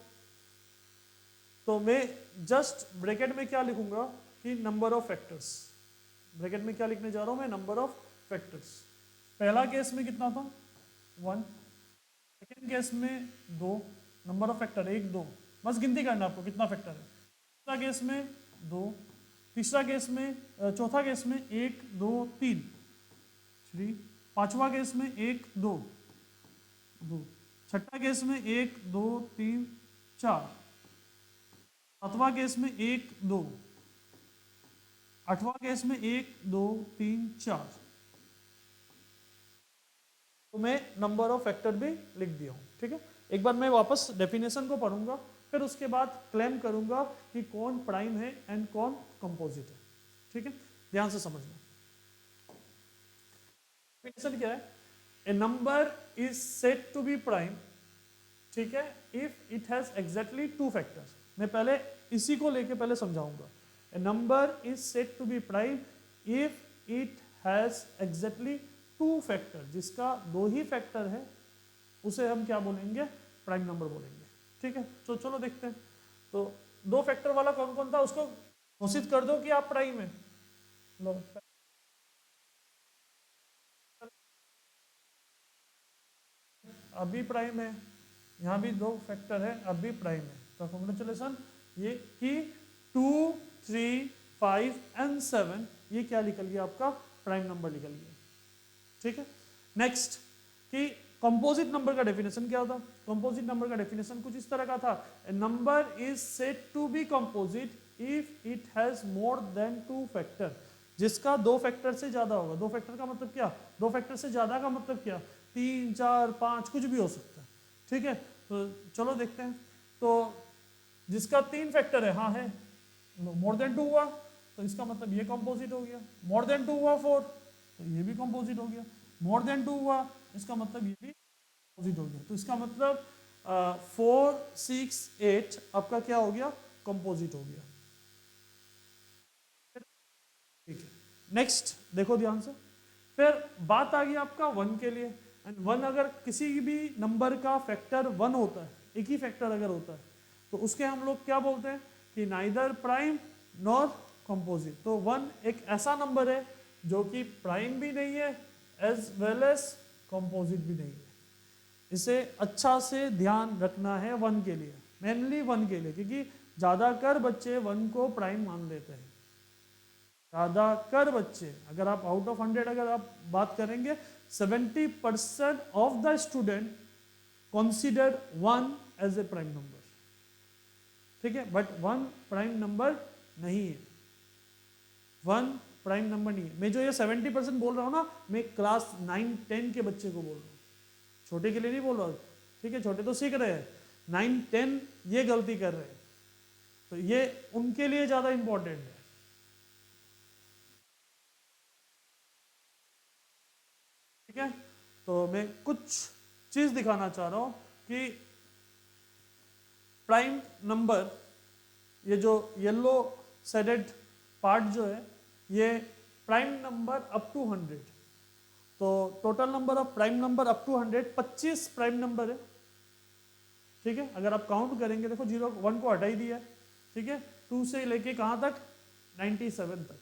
तो मैं जस्ट ब्रैकेट में क्या लिखूंगा कि नंबर ऑफ फैक्टर्स, ब्रैकेट में क्या लिखने जा रहा हूं मैं, नंबर ऑफ फैक्टर्स। पहला केस में कितना था 1, सेकेंड केस में 2, नंबर ऑफ फैक्टर 1 2, बस गिनती करना आपको कितना फैक्टर है। दूसरा केस में 2, तीसरा केस में चौथा केस में 1 2 3 3, पांचवा केस में 1 2 2, छठा केस में 1 2 3 4, सातवां केस में 1 2, आठवां केस में 1 2 3 4। तो मैं नंबर ऑफ फैक्टर भी लिख दिया हूं। ठीक है, एक बार मैं वापस डेफिनेशन को पढ़ूंगा, फिर उसके बाद क्लेम करूंगा कि कौन प्राइम है एंड कौन कंपोजिट है। ठीक है, ध्यान से समझना। डेफिनेशन क्या है, a number is said to be prime, ठीक है, if it has exactly 2 factors. मैं पहले इसी को लेके पहले समझाऊंगा। A number is said to be prime if it has exactly 2 factor, जिसका 2 ही फैक्टर है उसे हम क्या बोलेंगे, प्राइम नंबर बोलेंगे। ठीक है, तो चलो देखते हैं। तो 2 फैक्टर वाला कौन कौन था, उसको घोषित कर दो कि आप प्राइम है। लो, अभी प्राइम है, यहाँ भी 2 फैक्टर है, अभी प्राइम है, तो कॉन्ग्रेचुलेसन, ये कि 2 3 5 एंड 7 ये क्या निकल गया आपका, प्राइम नंबर निकल गया। ठीक है, नेक्स्ट कि कंपोजिट नंबर का डेफिनेशन क्या था। कंपोजिट नंबर का डेफिनेशन कुछ इस तरह का था, a number is said to be composite if it has more than 2 factor, जिसका 2 फैक्टर से ज्यादा होगा। 2 फैक्टर का मतलब क्या, 2 फैक्टर से ज्यादा का मतलब क्या, 3 4 5 कुछ भी हो सकता है। ठीक है, तो चलो देखते हैं। तो जिसका 3 फैक्टर है, हाँ है, मोर देन 2 हुआ तो इसका मतलब ये कंपोजिट हो गया। मोर देन 2 हुआ 4 तो ये भी कंपोजिट हो गया। मोर देन 2 हुआ इसका मतलब ये भी कंपोजिट हो गया। तो इसका मतलब 4 6 8 आपका क्या हो गया, कंपोजिट हो गया। ठीक है, नेक्स्ट देखो ध्यान से। फिर बात आ गई आपका 1 के लिए। एंड 1 अगर किसी भी नंबर का फैक्टर 1 होता है, एक ही फैक्टर अगर होता है, तो उसके हम लोग क्या बोलते हैं कि नाइदर प्राइम नॉर कंपोजिट। तो 1 एक ऐसा नंबर है जो कि प्राइम भी नहीं है एज वेल एज कंपोजिट भी नहीं है। इसे अच्छा से ध्यान रखना है 1 के लिए, मेनली 1 के लिए, क्योंकि ज़्यादातर बच्चे 1 को प्राइम मान लेते हैं। ज़्यादातर बच्चे, अगर आप आउट ऑफ 100 अगर आप बात करेंगे, 70% of the student consider 1 as a prime number. ठीक है, बट 1 प्राइम नंबर नहीं है, 1 प्राइम नंबर नहीं है। मैं जो ये 70% बोल रहा हूँ ना, मैं क्लास 9-10 के बच्चे को बोल रहा हूँ, छोटे के लिए नहीं बोल रहा। ठीक है, छोटे तो सीख रहे हैं, 9-10 ये गलती कर रहे हैं, तो ये उनके लिए ज्यादा इंपॉर्टेंट है। ठीक है, तो मैं कुछ चीज दिखाना चाह रहा हूं कि प्राइम नंबर, ये जो येलो शेडेड पार्ट जो है, ये प्राइम नंबर अप टू 100, तो total number of prime number up to 100 25 prime number है। ठीक है, अगर आप काउंट करेंगे, देखो 0 1 को हटा ही दिया है। ठीक है, 2 से लेके कहाँ तक, 97 तक।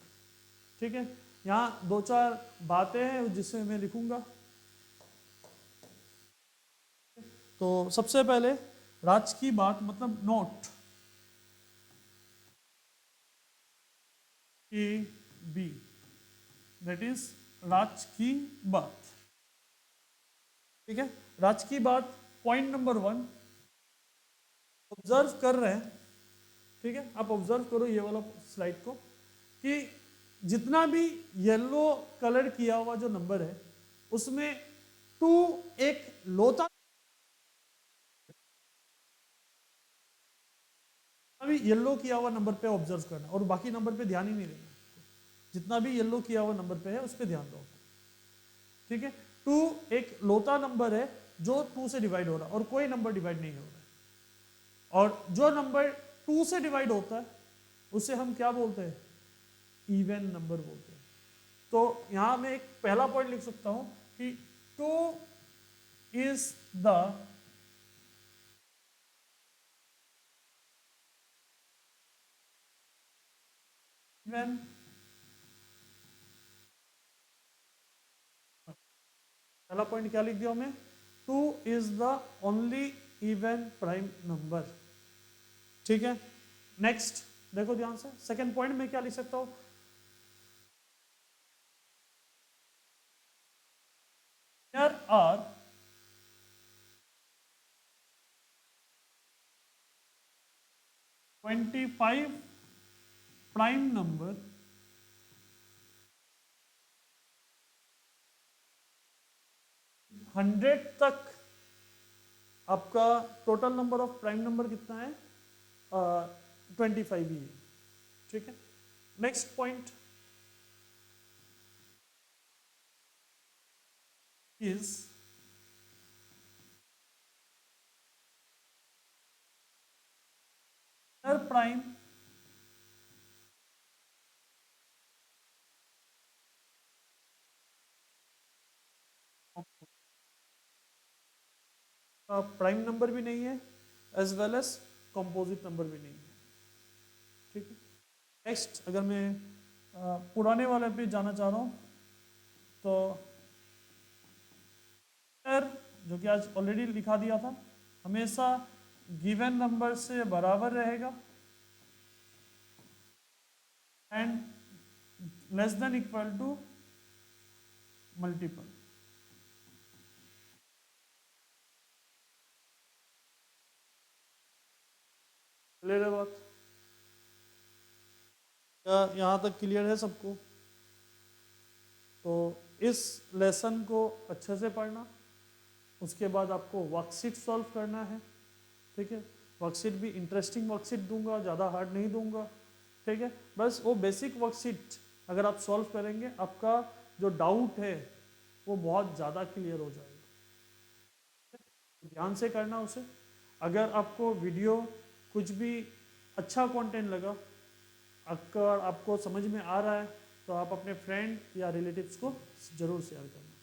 ठीक है, यहाँ 2-4 बातें हैं जिससे मैं लिखूंगा। तो सबसे पहले राज की बात, मतलब नोट A-B, दैट इज राज की बात। ठीक है, राज की बात पॉइंट नंबर 1, ऑब्जर्व कर रहे हैं। ठीक है, आप ऑब्जर्व करो ये वाला स्लाइड को, कि जितना भी येलो कलर किया हुआ जो नंबर है, उसमें 2 एक लोता, अभी येलो किया हुआ नंबर पे ऑब्जर्व करना और बाकी नंबर पे ध्यान ही नहीं देना। जितना भी येलो किया हुआ नंबर पे है उस पर ध्यान दो। ठीक है, 2 एक लोता नंबर है जो 2 से डिवाइड हो रहा है, और कोई नंबर डिवाइड नहीं हो रहा है। और जो नंबर 2 से डिवाइड होता है उसे हम क्या बोलते हैं, इवन नंबर बोलते हैं। तो यहां मैं एक पहला पॉइंट लिख सकता हूं कि 2 इज द इवन, पहला पॉइंट क्या लिख दिया मैं, 2 is the only even prime number. ठीक है, नेक्स्ट देखो ध्यान से, सेकंड पॉइंट में क्या लिख सकता हूं, देयर आर 25 प्राइम नंबर 100 तक। आपका total number of prime number कितना है, 25 ही है। ठीक है, next point is prime prime number भी नहीं है, as well as composite number भी नहीं है। ठीक है, नेक्स्ट अगर मैं पुराने वाले पे जाना चाह रहा हूँ, तो जो कि आज ऑलरेडी लिखा दिया था, हमेशा गिवन नंबर से बराबर रहेगा and less than equal to multiple. Clear है बात, क्या यहाँ तक क्लियर है सबको? तो इस लेसन को अच्छे से पढ़ना, उसके बाद आपको वर्कशीट सॉल्व करना है। ठीक है, वर्कशीट भी इंटरेस्टिंग वर्कशीट दूंगा, ज़्यादा हार्ड नहीं दूंगा। ठीक है, बस वो बेसिक वर्कशीट अगर आप सॉल्व करेंगे, आपका जो डाउट है वो बहुत ज़्यादा क्लियर हो जाएगा। ध्यान से करना उसे। अगर आपको वीडियो कुछ भी अच्छा कंटेंट लगा, अगर आपको समझ में आ रहा है, तो आप अपने फ्रेंड या रिलेटिव्स को ज़रूर शेयर करना।